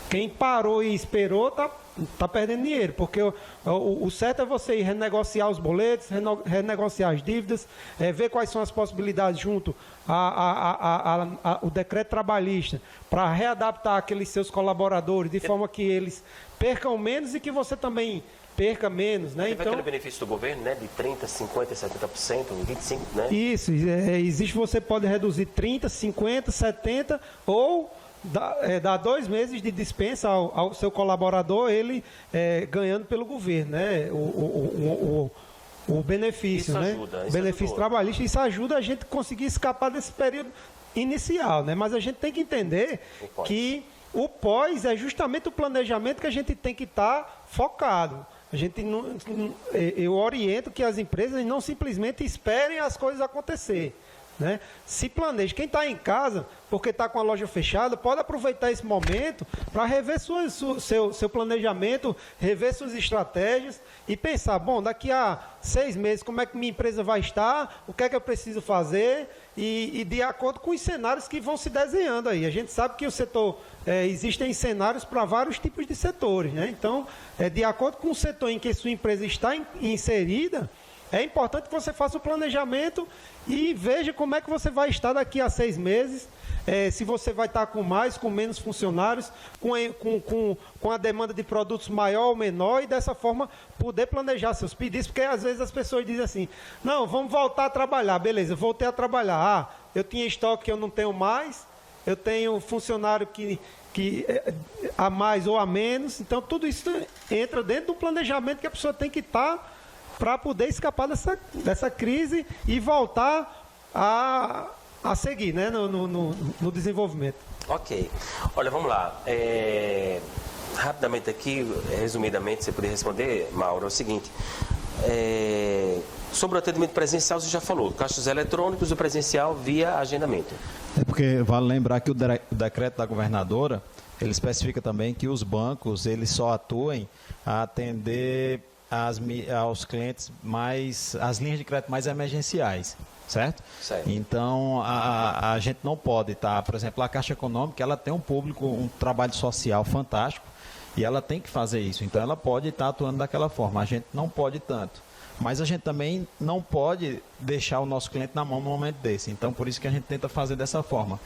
Quem parou e esperou está perdendo dinheiro, porque o certo é você ir renegociar os boletos, renegociar as dívidas, ver quais são as possibilidades junto ao decreto trabalhista, para readaptar aqueles seus colaboradores, de forma que eles percam menos e que você também perca menos, né? Teve aquele benefício do governo, né? De 30%, 50%, 70%, 25%, né? Isso, existe, você pode reduzir 30%, 50%, 70% ou... Dá 2 meses de dispensa ao seu colaborador, ele ganhando pelo governo, né? O benefício, isso né? Ajuda, isso benefício ajudou. Trabalhista, isso ajuda a gente conseguir escapar desse período inicial, né? Mas a gente tem que entender que o pós é justamente o planejamento que a gente tem que estar focado. Eu oriento que as empresas não simplesmente esperem as coisas acontecer, né? Se planeje. Quem está em casa, porque está com a loja fechada, pode aproveitar esse momento para rever seu planejamento, rever suas estratégias e pensar, bom, daqui a 6 meses, como é que minha empresa vai estar, o que é que eu preciso fazer e de acordo com os cenários que vão se desenhando aí. A gente sabe que o setor, existem cenários para vários tipos de setores, né? Então, de acordo com o setor em que sua empresa está inserida, é importante que você faça o planejamento e veja como é que você vai estar daqui a 6 meses, se você vai estar com mais, com menos funcionários, com a demanda de produtos maior ou menor, e dessa forma poder planejar seus pedidos, porque às vezes as pessoas dizem assim, não, vamos voltar a trabalhar, beleza, voltei a trabalhar, eu tinha estoque que eu não tenho mais, eu tenho funcionário que a mais ou a menos, então tudo isso entra dentro do planejamento que a pessoa tem que estar para poder escapar dessa crise e voltar a seguir, né, no desenvolvimento. Ok. Olha, vamos lá. Rapidamente aqui, resumidamente, você poderia responder, Mauro, é o seguinte. Sobre o atendimento presencial, você já falou, caixas eletrônicos, o presencial via agendamento. É porque vale lembrar que o decreto da governadora, ele especifica também que os bancos, eles só atuem a atender aos clientes as linhas de crédito mais emergenciais, certo? Certo. Então, a gente não pode estar, por exemplo, a Caixa Econômica, ela tem um trabalho social fantástico e ela tem que fazer isso, então ela pode estar atuando daquela forma, a gente não pode tanto. Mas a gente também não pode deixar o nosso cliente na mão num momento desse, então por isso que a gente tenta fazer dessa forma.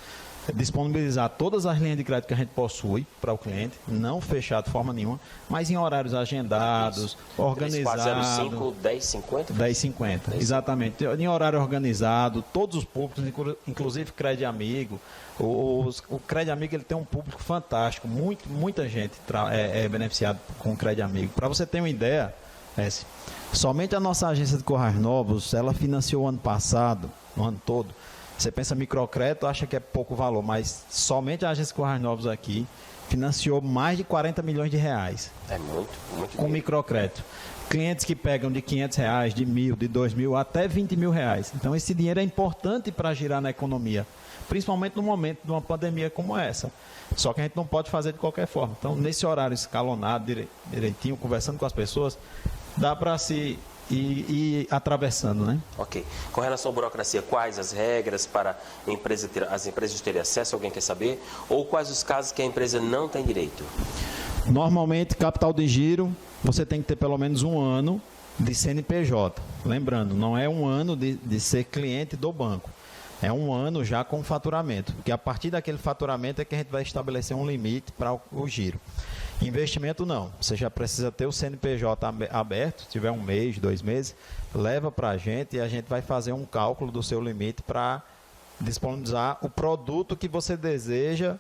Disponibilizar todas as linhas de crédito que a gente possui para o cliente, não fechar de forma nenhuma, mas em horários agendados, organizados. 3405 1050? 1050, exatamente. Em horário organizado, todos os públicos, inclusive Crédito Amigo. O Crédito Amigo, ele tem um público fantástico, muita gente é beneficiada com o Crédito Amigo. Para você ter uma ideia, somente a nossa agência de Currais Novos, ela financiou ano passado, no ano todo, Você pensa microcrédito, acha que é pouco valor, mas somente a Agência Currais Novos aqui financiou mais de 40 milhões de reais. É muito com microcrédito. Clientes que pegam de R$500, de 1.000, de 2.000 até R$20.000. Então, esse dinheiro é importante para girar na economia, principalmente no momento de uma pandemia como essa. Só que a gente não pode fazer de qualquer forma. Então, nesse horário escalonado, direitinho, conversando com as pessoas, dá para se ir atravessando, né? Ok. Com relação à burocracia, quais as regras para as empresas terem acesso? Alguém quer saber? Ou quais os casos que a empresa não tem direito? Normalmente, capital de giro, você tem que ter pelo menos 1 ano de CNPJ. Lembrando, não é 1 ano de ser cliente do banco. É 1 ano já com faturamento. Porque a partir daquele faturamento é que a gente vai estabelecer um limite para o giro. Investimento não. Você já precisa ter o CNPJ aberto. Se tiver 1 mês, 2 meses, leva para a gente e a gente vai fazer um cálculo do seu limite para disponibilizar o produto que você deseja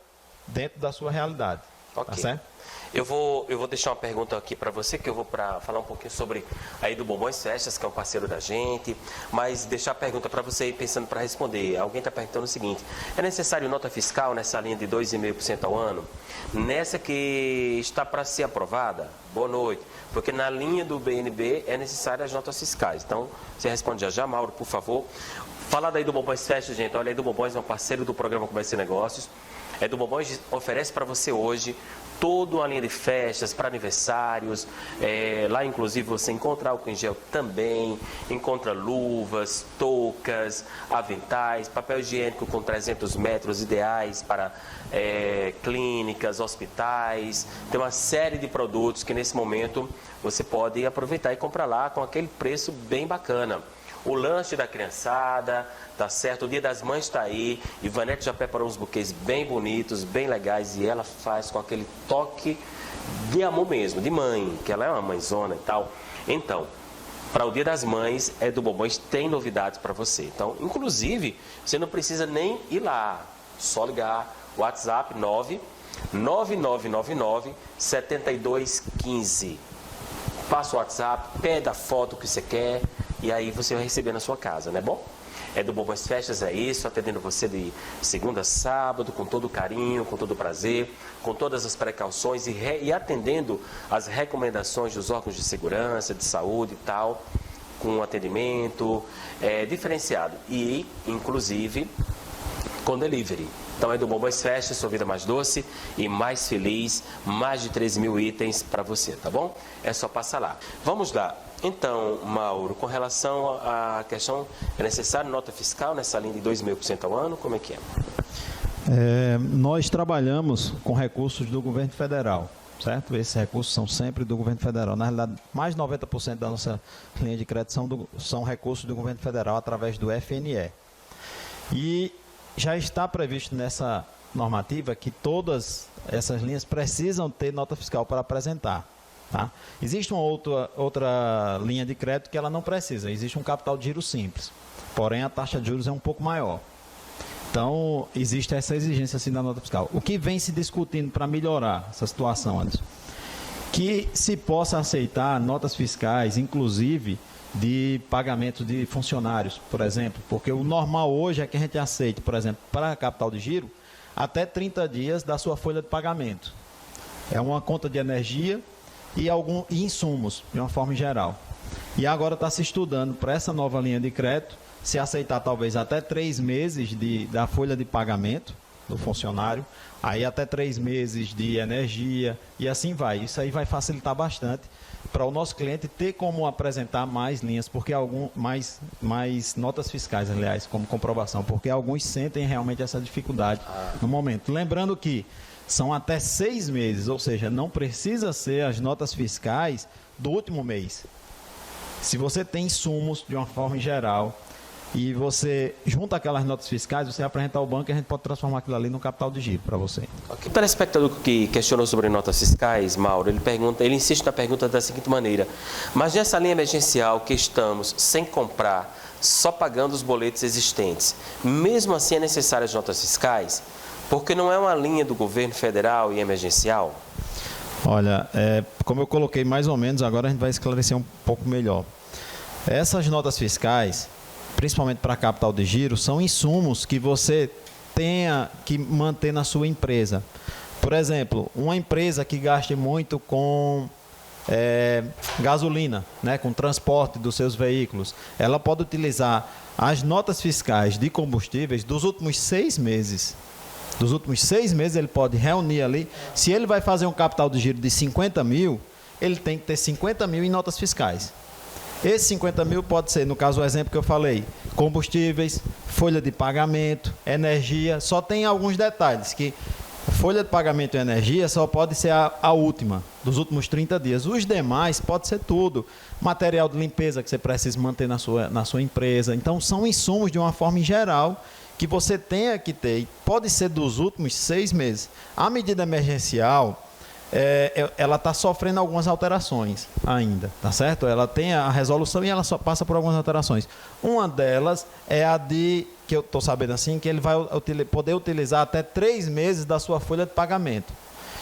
dentro da sua realidade. Ok. Tá certo? Eu vou deixar uma pergunta aqui para você, que eu vou falar um pouquinho sobre aí do Bombons Festas, que é um parceiro da gente, mas deixar a pergunta para você aí pensando para responder. Alguém está perguntando o seguinte: é necessário nota fiscal nessa linha de 2,5% ao ano? Nessa que está para ser aprovada? Boa noite. Porque na linha do BNB é necessário as notas fiscais. Então, você responde já, Mauro, por favor. Falar daí do Bombons Festas, gente. Olha, aí do Bombons é um parceiro do programa Comércio e Negócios. É do Bombons, oferece para você hoje toda uma linha de festas para aniversários. Lá, inclusive, você encontra álcool em gel também, encontra luvas, toucas, aventais, papel higiênico com 300 metros ideais para clínicas, hospitais. Tem uma série de produtos que, nesse momento, você pode aproveitar e comprar lá com aquele preço bem bacana. O lanche da criançada, tá certo? O Dia das Mães está aí. Ivanete já preparou uns buquês bem bonitos, bem legais, e ela faz com aquele toque de amor mesmo, de mãe, que ela é uma mãezona e tal. Então, para o Dia das Mães, do Bombons tem novidades para você. Então, inclusive, você não precisa nem ir lá, só ligar o WhatsApp 99999-7215. Passa o WhatsApp, pede a foto que você quer, e aí você vai receber na sua casa, não é bom? É do Bombons Festas, é isso, atendendo você de segunda a sábado, com todo carinho, com todo prazer, com todas as precauções e atendendo as recomendações dos órgãos de segurança, de saúde e tal, com um atendimento diferenciado e, inclusive, com delivery. Então é do Bombons Festas, sua vida mais doce e mais feliz, mais de 3.000 itens para você, tá bom? É só passar lá. Vamos lá. Então, Mauro, com relação à questão, é necessário nota fiscal nessa linha de 2,5% ao ano? Como é que é? Nós trabalhamos com recursos do governo federal, certo? Esses recursos são sempre do governo federal. Na realidade, mais de 90% da nossa linha de crédito são recursos do governo federal através do FNE. E já está previsto nessa normativa que todas essas linhas precisam ter nota fiscal para apresentar. Tá? Existe uma outra linha de crédito que ela não precisa. Existe um capital de giro simples. Porém, a taxa de juros é um pouco maior. Então, existe essa exigência assim da nota fiscal. O que vem se discutindo para melhorar essa situação, Anderson? Que se possa aceitar notas fiscais, inclusive de pagamento de funcionários, por exemplo. Porque o normal hoje é que a gente aceite, por exemplo, para capital de giro, até 30 dias da sua folha de pagamento. É uma conta de energia e insumos, de uma forma geral. E agora está se estudando para essa nova linha de crédito, se aceitar talvez até 3 meses da folha de pagamento do funcionário, aí até 3 meses de energia, e assim vai. Isso aí vai facilitar bastante para o nosso cliente ter como apresentar mais linhas, porque mais notas fiscais, aliás, como comprovação, porque alguns sentem realmente essa dificuldade no momento. Lembrando que são até 6 meses, ou seja, não precisa ser as notas fiscais do último mês. Se você tem insumos de uma forma geral e você junta aquelas notas fiscais, você apresenta ao banco e a gente pode transformar aquilo ali no capital de giro para você. Okay. O telespectador que questionou sobre notas fiscais, Mauro, ele insiste na pergunta da seguinte maneira: mas nessa linha emergencial que estamos sem comprar, só pagando os boletos existentes, mesmo assim é necessário as notas fiscais? Porque não é uma linha do governo federal e emergencial? Olha, como eu coloquei mais ou menos, agora a gente vai esclarecer um pouco melhor. Essas notas fiscais principalmente para capital de giro, são insumos que você tenha que manter na sua empresa. Por exemplo, uma empresa que gaste muito com gasolina, né, com transporte dos seus veículos, ela pode utilizar as notas fiscais de combustíveis dos últimos 6 meses. Dos últimos 6 meses ele pode reunir ali. Se ele vai fazer um capital de giro de 50 mil, ele tem que ter 50 mil em notas fiscais. Esses 50 mil pode ser, no caso, o exemplo que eu falei, combustíveis, folha de pagamento, energia. Só tem alguns detalhes, que folha de pagamento e energia só pode ser a última, dos últimos 30 dias. Os demais pode ser tudo. Material de limpeza que você precisa manter na sua empresa. Então, são insumos de uma forma em geral que você tenha que ter. E pode ser dos últimos 6 meses. A medida emergencial, ela está sofrendo algumas alterações ainda, tá certo? Ela tem a resolução e ela só passa por algumas alterações. Uma delas é a de, que eu estou sabendo assim, que ele vai poder utilizar até 3 meses da sua folha de pagamento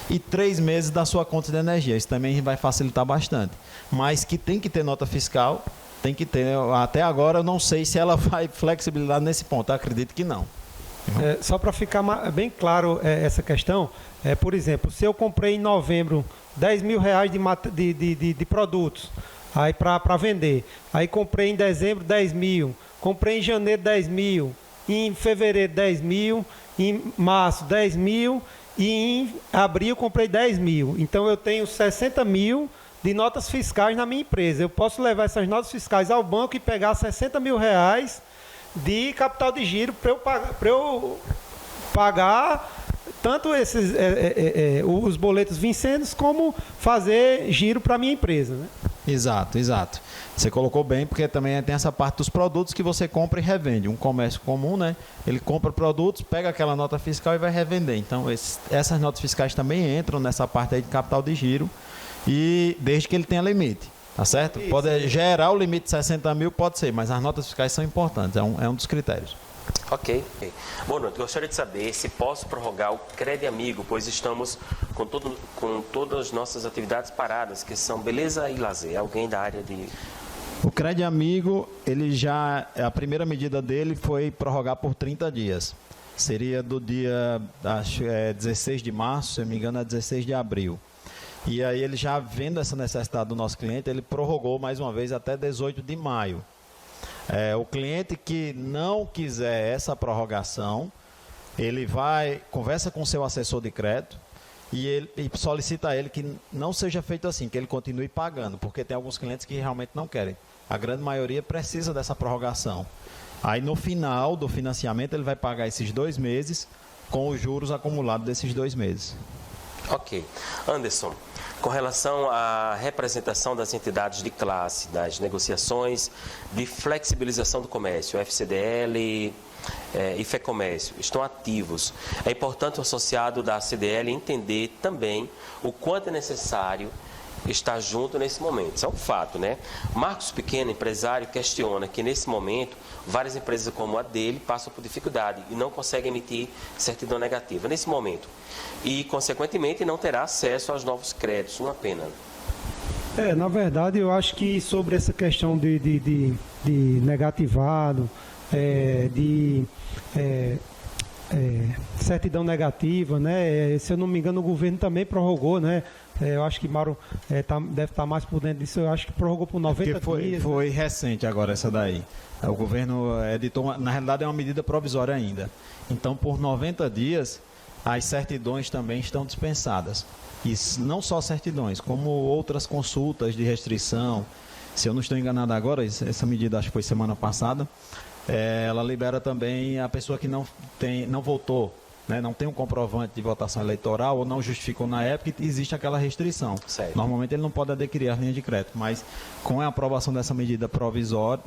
e 3 meses da sua conta de energia. Isso também vai facilitar bastante. Mas que tem que ter nota fiscal, tem que ter. Até agora eu não sei se ela vai flexibilizar nesse ponto, eu acredito que não. Só para ficar bem claro essa questão, por exemplo, se eu comprei em novembro 10 mil reais de produtos aí para vender, aí comprei em dezembro 10 mil, comprei em janeiro 10 mil, em fevereiro 10 mil, em março 10 mil e em abril comprei 10 mil. Então eu tenho 60 mil de notas fiscais na minha empresa. Eu posso levar essas notas fiscais ao banco e pegar 60 mil reais de capital de giro para eu pagar tanto os boletos vencendo como fazer giro para a minha empresa, né? Exato. Você colocou bem, porque também tem essa parte dos produtos que você compra e revende. Um comércio comum, né? Ele compra produtos, pega aquela nota fiscal e vai revender. Então, essas notas fiscais também entram nessa parte aí de capital de giro, e desde que ele tenha limite. Tá certo? Isso. Pode gerar o limite de 60 mil, pode ser, mas as notas fiscais são importantes, é um dos critérios. Ok. Boa noite. Gostaria de saber se posso prorrogar o Crédito Amigo, pois estamos com todas as nossas atividades paradas, que são beleza e lazer. Alguém da área de... O Crédito Amigo, a primeira medida dele foi prorrogar por 30 dias. Seria do dia 16 de março, se eu não me engano, a 16 de abril. E aí ele já vendo essa necessidade do nosso cliente, ele prorrogou mais uma vez até 18 de maio. O cliente que não quiser essa prorrogação, ele conversa com o seu assessor de crédito e solicita a ele que não seja feito assim, que ele continue pagando, porque tem alguns clientes que realmente não querem. A grande maioria precisa dessa prorrogação. Aí no final do financiamento ele vai pagar esses 2 meses com os juros acumulados desses 2 meses. Ok. Anderson, com relação à representação das entidades de classe, das negociações de flexibilização do comércio, o FCDL e FEComércio, estão ativos. É importante o associado da CDL entender também o quanto é necessário estar junto nesse momento. Isso é um fato, né? Marcos Pequeno, empresário, questiona que nesse momento várias empresas como a dele passam por dificuldade e não conseguem emitir certidão negativa nesse momento. E, consequentemente, não terá acesso aos novos créditos. Uma pena. Na verdade, eu acho que sobre essa questão de negativado, certidão negativa, né? Se eu não me engano, o governo também prorrogou, né? Eu acho que Mauro deve estar mais por dentro disso. Eu acho que prorrogou por 90 dias. Foi recente agora essa daí. O governo editou, na realidade é uma medida provisória ainda. Então, por 90 dias, as certidões também estão dispensadas. E não só certidões, como outras consultas de restrição. Se eu não estou enganado agora, essa medida acho que foi semana passada, ela libera também a pessoa que não votou, né, não tem um comprovante de votação eleitoral ou não justificou na época, e existe aquela restrição. Certo. Normalmente ele não pode adquirir a linha de crédito, mas com a aprovação dessa medida provisória,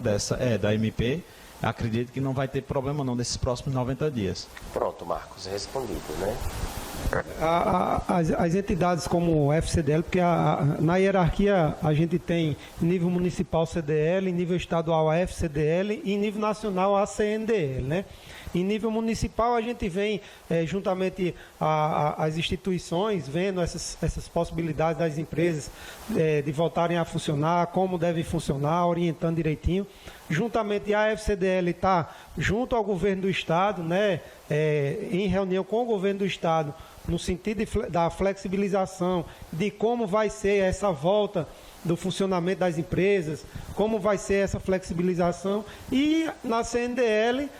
da MP, acredito que não vai ter problema não nesses próximos 90 dias. Pronto, Marcos, respondido, né? As entidades como o FCDL, porque na hierarquia a gente tem nível municipal CDL, nível estadual a FCDL e nível nacional a CNDL, né? Em nível municipal, a gente vem, juntamente às instituições, vendo essas possibilidades das empresas de voltarem a funcionar, como devem funcionar, orientando direitinho. Juntamente, a FCDL está junto ao governo do Estado, né, em reunião com o governo do Estado, no sentido da flexibilização, de como vai ser essa volta do funcionamento das empresas, como vai ser essa flexibilização, e na CNDL,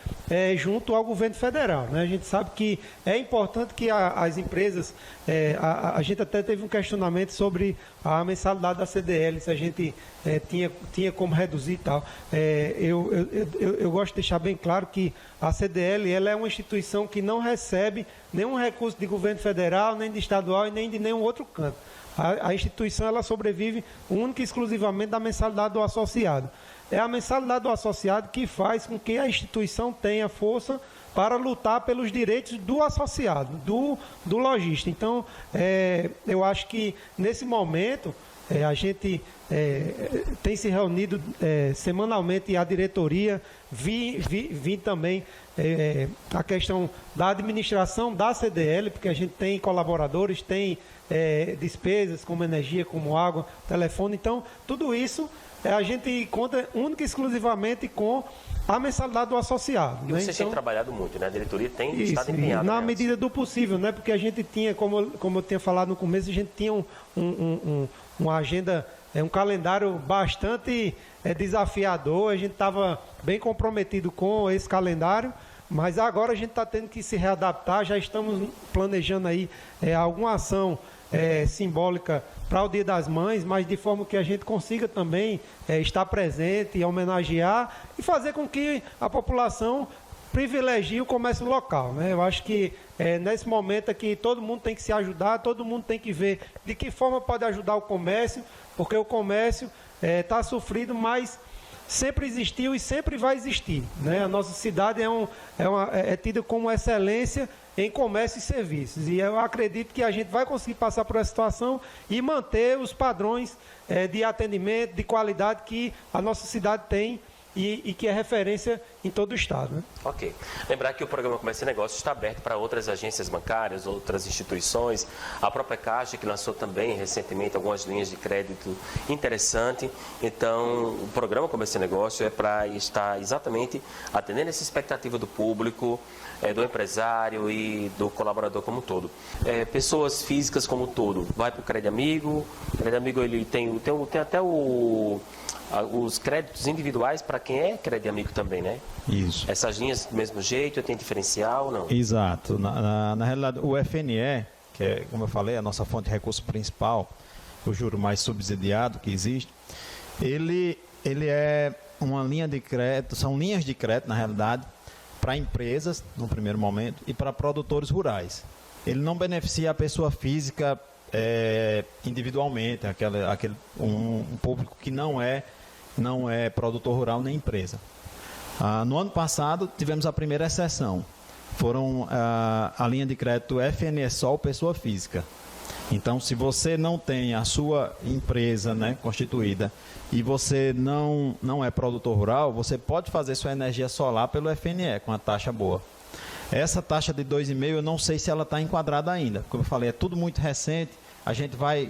junto ao governo federal, né? A gente sabe que é importante que as empresas, a gente até teve um questionamento sobre a mensalidade da CDL, se a gente tinha como reduzir e tal. Eu gosto de deixar bem claro que a CDL ela é uma instituição que não recebe nenhum recurso de governo federal, nem de estadual e nem de nenhum outro canto. A instituição ela sobrevive única e exclusivamente da mensalidade do associado. É a mensalidade do associado que faz com que a instituição tenha força para lutar pelos direitos do associado, do lojista. Então, eu acho que nesse momento a gente tem se reunido semanalmente a diretoria, vi também a questão da administração da CDL, porque a gente tem colaboradores, tem despesas como energia, como água, telefone. Então, tudo isso a gente conta única e exclusivamente com a mensalidade do associado. E vocês têm trabalhado muito, né? A diretoria tem estado empenhada. Na medida do possível, né? Porque a gente tinha, como eu tinha falado no começo, a gente tinha uma agenda, um calendário bastante desafiador, a gente estava bem comprometido com esse calendário, mas agora a gente está tendo que se readaptar, já estamos planejando aí alguma ação simbólica para o Dia das Mães, mas de forma que a gente consiga também estar presente e homenagear e fazer com que a população privilegie o comércio local, né? Eu acho que nesse momento aqui todo mundo tem que se ajudar, todo mundo tem que ver de que forma pode ajudar o comércio, porque o comércio está sofrido, mas sempre existiu e sempre vai existir, né? A nossa cidade é tida como excelência em comércio e serviços, e eu acredito que a gente vai conseguir passar por essa situação e manter os padrões de atendimento, de qualidade que a nossa cidade tem e que é referência em todo o estado, né? Ok. Lembrar que o programa Comércio e Negócios está aberto para outras agências bancárias, outras instituições, a própria Caixa, que lançou também recentemente algumas linhas de crédito interessante. Então, o programa Comércio e Negócio é para estar exatamente atendendo essa expectativa do público, do empresário e do colaborador como um todo. Pessoas físicas como um todo, vai para o Crédito Amigo. O Crédito Amigo ele tem até os créditos individuais para quem é Crédito Amigo também, né? Isso. Essas linhas do mesmo jeito, tem diferencial ou não? Exato. Na realidade, o FNE, que é, como eu falei, a nossa fonte de recurso principal, o juro mais subsidiado que existe, ele é uma linha de crédito, são linhas de crédito, na realidade, para empresas, no primeiro momento, e para produtores rurais. Ele não beneficia a pessoa física individualmente, um público que não é produtor rural nem empresa. No ano passado, tivemos a primeira exceção. Foram a linha de crédito FNE Sol pessoa física. Então, se você não tem a sua empresa, né, constituída e você não é produtor rural, você pode fazer sua energia solar pelo FNE com a taxa boa. Essa taxa de 2,5, eu não sei se ela está enquadrada ainda. Como eu falei, é tudo muito recente, a gente vai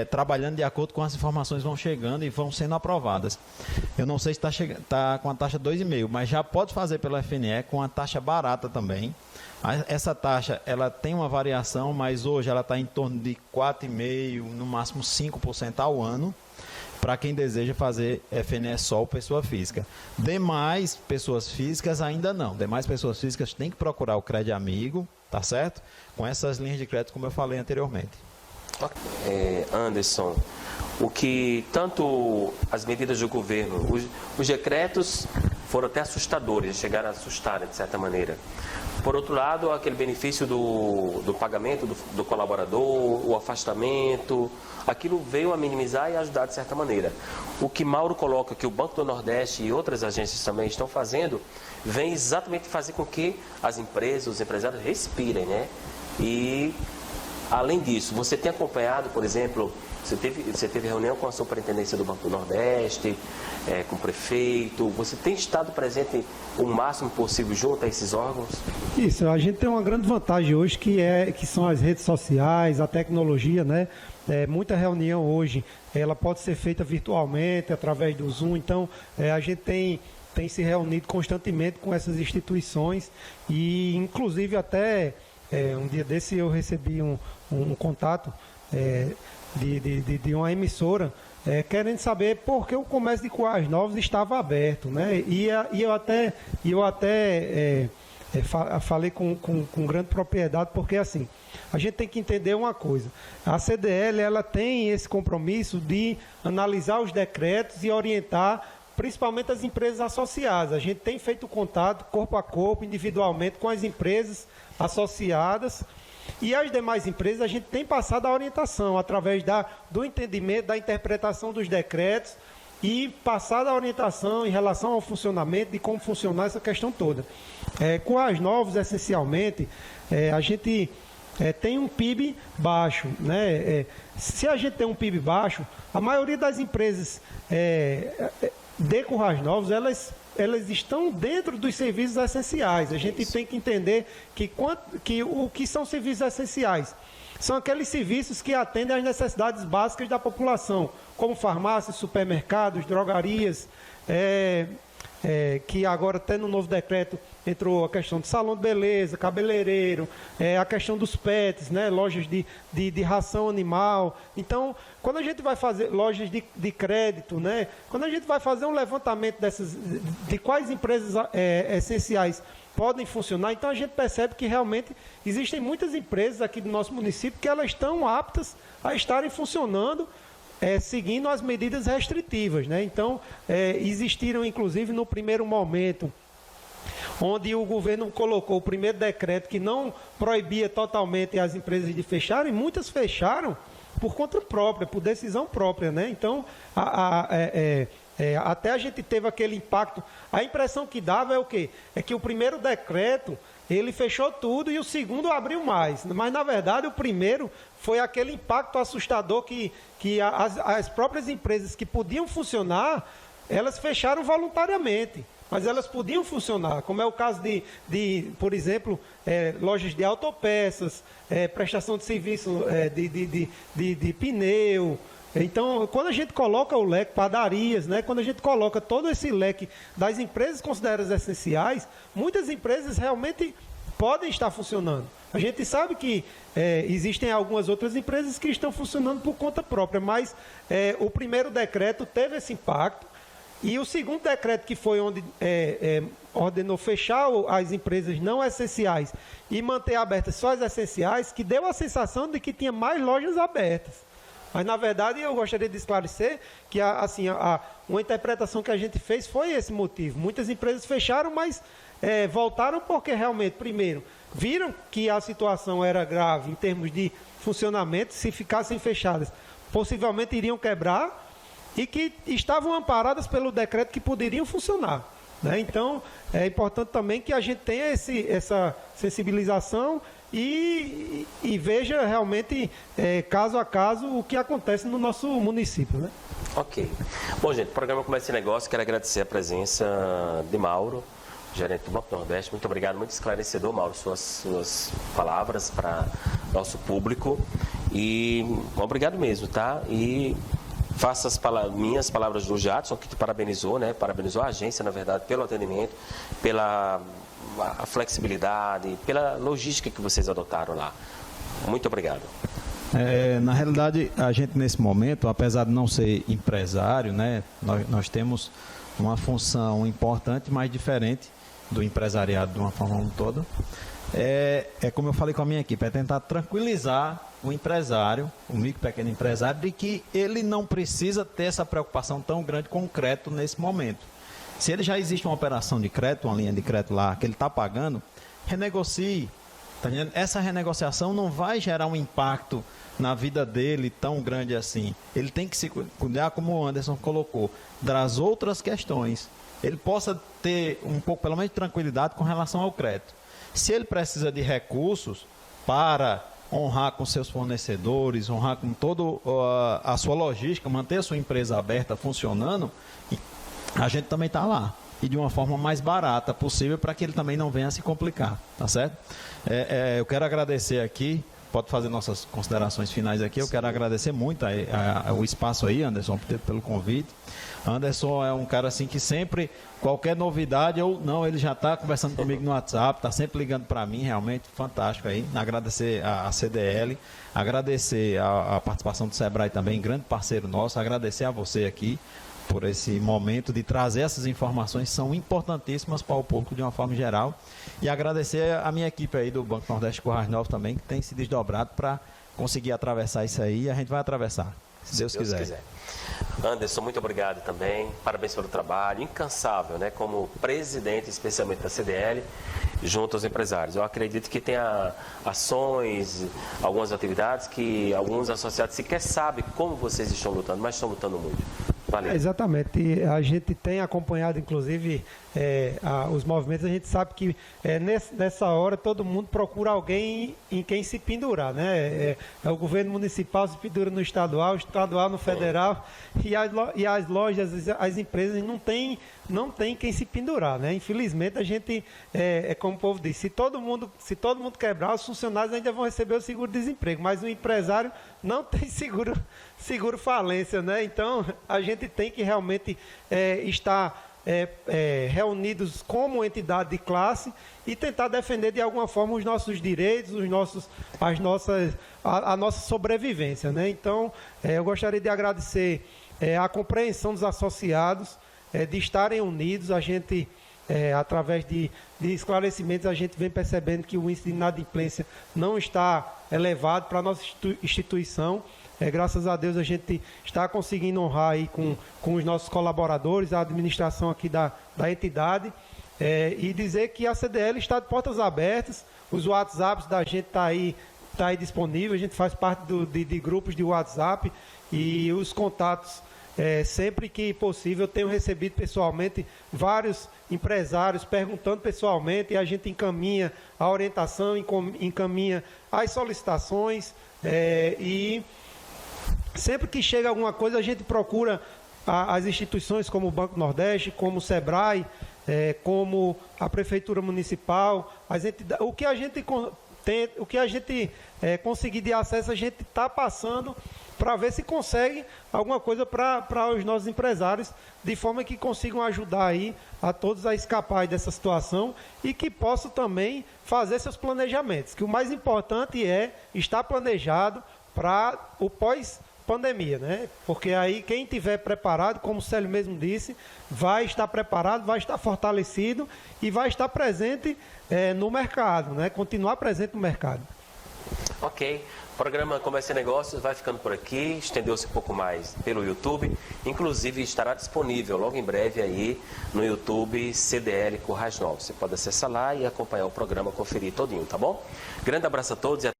trabalhando de acordo com as informações vão chegando e vão sendo aprovadas. Eu não sei se está com a taxa 2,5, mas já pode fazer pelo FNE com a taxa barata também. Essa taxa ela tem uma variação, mas hoje ela está em torno de 4,5%, no máximo 5% ao ano, para quem deseja fazer FNE Sol pessoa física. Demais pessoas físicas ainda não. Demais pessoas físicas têm que procurar o Crédito Amigo, tá certo? Com essas linhas de crédito como eu falei anteriormente. Anderson, o que tanto as medidas do governo, os decretos foram até assustadores, chegaram a assustar de certa maneira. Por outro lado, aquele benefício do pagamento do colaborador, o afastamento, aquilo veio a minimizar e ajudar de certa maneira. O que Mauro coloca, que o Banco do Nordeste e outras agências também estão fazendo, vem exatamente fazer com que as empresas, os empresários respirem, né? E Além disso, você tem acompanhado, por exemplo, você teve reunião com a Superintendência do Banco do Nordeste, com o prefeito, você tem estado presente o máximo possível junto a esses órgãos? Isso, a gente tem uma grande vantagem hoje que são as redes sociais, a tecnologia, né? Muita reunião hoje, ela pode ser feita virtualmente, através do Zoom, então a gente tem se reunido constantemente com essas instituições e, inclusive, até um dia desse eu recebi um contato de uma emissora querendo saber por que o comércio de Currais Novos estava aberto, né? E eu até falei com grande propriedade, porque assim, a gente tem que entender uma coisa. A CDL ela tem esse compromisso de analisar os decretos e orientar principalmente as empresas associadas. A gente tem feito contato corpo a corpo, individualmente, com as empresas associadas e as demais empresas. A gente tem passado a orientação através do entendimento, da interpretação dos decretos e passado a orientação em relação ao funcionamento, de como funcionar essa questão toda. Com as novas, essencialmente, a gente tem um PIB baixo, né? Se a gente tem um PIB baixo, a maioria das empresas de Currais Novos, elas estão dentro dos serviços essenciais. A gente tem que entender que o que são serviços essenciais são aqueles serviços que atendem às necessidades básicas da população, como farmácias, supermercados, drogarias, que agora até no novo decreto entrou a questão de salão de beleza, cabeleireiro, a questão dos pets, né, lojas de ração animal. Então, quando a gente vai fazer lojas de crédito, né, quando a gente vai fazer um levantamento de quais empresas essenciais podem funcionar, então a gente percebe que realmente existem muitas empresas aqui do nosso município que elas estão aptas a estarem funcionando seguindo as medidas restritivas, né? Então, existiram, inclusive, no primeiro momento, onde o governo colocou o primeiro decreto que não proibia totalmente as empresas de fecharem, muitas fecharam por conta própria, por decisão própria, né? Então, até a gente teve aquele impacto. A impressão que dava é o quê? É que o primeiro decreto, ele fechou tudo e o segundo abriu mais. Mas, na verdade, o primeiro foi aquele impacto assustador que as próprias empresas que podiam funcionar, elas fecharam voluntariamente. Mas elas podiam funcionar, como é o caso por exemplo, lojas de autopeças, prestação de serviço de pneu. Então, quando a gente coloca o leque, padarias, né, quando a gente coloca todo esse leque das empresas consideradas essenciais, muitas empresas realmente podem estar funcionando. A gente sabe que existem algumas outras empresas que estão funcionando por conta própria, mas o primeiro decreto teve esse impacto. E o segundo decreto, que foi onde ordenou fechar as empresas não essenciais e manter abertas só as essenciais, que deu a sensação de que tinha mais lojas abertas. Mas, na verdade, eu gostaria de esclarecer que uma interpretação que a gente fez foi esse motivo. Muitas empresas fecharam, mas voltaram porque realmente, primeiro, viram que a situação era grave em termos de funcionamento. Se ficassem fechadas, possivelmente iriam quebrar, e que estavam amparadas pelo decreto que poderiam funcionar, né? Então, é importante também que a gente tenha essa sensibilização e veja realmente, caso a caso, o que acontece no nosso município, né? Ok. Bom, gente, o programa Comércio e Negócio, quero agradecer a presença de Mauro, gerente do Banco do Nordeste. Muito obrigado, muito esclarecedor, Mauro, suas palavras para nosso público. E obrigado mesmo, tá? E faço minhas palavras do Jadson, que te parabenizou, né? Parabenizou a agência, na verdade, pelo atendimento, pela a flexibilidade, pela logística que vocês adotaram lá. Muito obrigado. Na realidade, a gente nesse momento, apesar de não ser empresário, né? Nós temos uma função importante, mas diferente do empresariado de uma forma toda. Como eu falei com a minha equipe, é tentar tranquilizar o empresário, o micro e pequeno empresário, de que ele não precisa ter essa preocupação tão grande com o crédito nesse momento. Se ele já existe uma operação de crédito, uma linha de crédito lá, que ele está pagando, renegocie. Tá entendendo? Essa renegociação não vai gerar um impacto na vida dele tão grande assim. Ele tem que se cuidar, como o Anderson colocou, das outras questões. Ele possa ter um pouco, pelo menos, de tranquilidade com relação ao crédito. Se ele precisa de recursos para honrar com seus fornecedores, honrar com toda a sua logística, manter a sua empresa aberta, funcionando, a gente também está lá. E de uma forma mais barata possível para que ele também não venha a se complicar, tá certo? Eu quero agradecer aqui, pode fazer nossas considerações finais aqui, eu quero agradecer muito o espaço aí, Anderson, pelo convite. Anderson é um cara assim que sempre, qualquer novidade ou não, ele já está conversando comigo no WhatsApp, está sempre ligando para mim, realmente fantástico aí. Agradecer a CDL, agradecer a participação do Sebrae também, grande parceiro nosso, agradecer a você aqui por esse momento de trazer essas informações que são importantíssimas para o público de uma forma geral, e agradecer a minha equipe aí do Banco Nordeste Currais Novos também, que tem se desdobrado para conseguir atravessar isso aí, e a gente vai atravessar, se Deus quiser. Anderson, muito obrigado também, parabéns pelo trabalho, incansável, né, como presidente especialmente da CDL, junto aos empresários. Eu acredito que tem ações, algumas atividades que alguns associados sequer sabem como vocês estão lutando, mas estão lutando muito. Valeu. Exatamente. E a gente tem acompanhado, inclusive, os movimentos. A gente sabe que nessa hora todo mundo procura alguém em quem se pendurar, né? O governo municipal se pendura no estadual, o estadual no federal, e as lojas, as empresas não tem quem se pendurar, né? Infelizmente, a gente, como o povo diz, se todo mundo quebrar, os funcionários ainda vão receber o seguro-desemprego, mas o empresário não tem seguro falência, né? Então, a gente tem que realmente estar reunidos como entidade de classe e tentar defender de alguma forma os nossos direitos, a nossa sobrevivência, né? Então, eu gostaria de agradecer a compreensão dos associados, de estarem unidos. A gente, através de esclarecimentos, a gente vem percebendo que o índice de inadimplência não está elevado para a nossa instituição. Graças a Deus a gente está conseguindo honrar aí com os nossos colaboradores, a administração aqui da entidade, e dizer que a CDL está de portas abertas, os WhatsApps da gente está aí disponível, a gente faz parte de grupos de WhatsApp, e os contatos, sempre que possível, eu tenho recebido pessoalmente vários empresários perguntando pessoalmente, e a gente encaminha a orientação, encaminha as solicitações, e sempre que chega alguma coisa, a gente procura as instituições como o Banco Nordeste, como o Sebrae, como a Prefeitura Municipal, o que a gente conseguir de acesso, a gente está passando para ver se consegue alguma coisa para os nossos empresários, de forma que consigam ajudar aí a todos a escapar dessa situação e que possam também fazer seus planejamentos, que o mais importante é estar planejado para o pós-pandemia, né? Porque aí quem estiver preparado, como o Célio mesmo disse, vai estar preparado, vai estar fortalecido e vai estar presente no mercado, né? Continuar presente no mercado. Ok. O programa Comércio e Negócios vai ficando por aqui, estendeu-se um pouco mais pelo YouTube, inclusive estará disponível logo em breve aí no YouTube CDL Currais Novos. Você pode acessar lá e acompanhar o programa, conferir todinho, tá bom? Grande abraço a todos e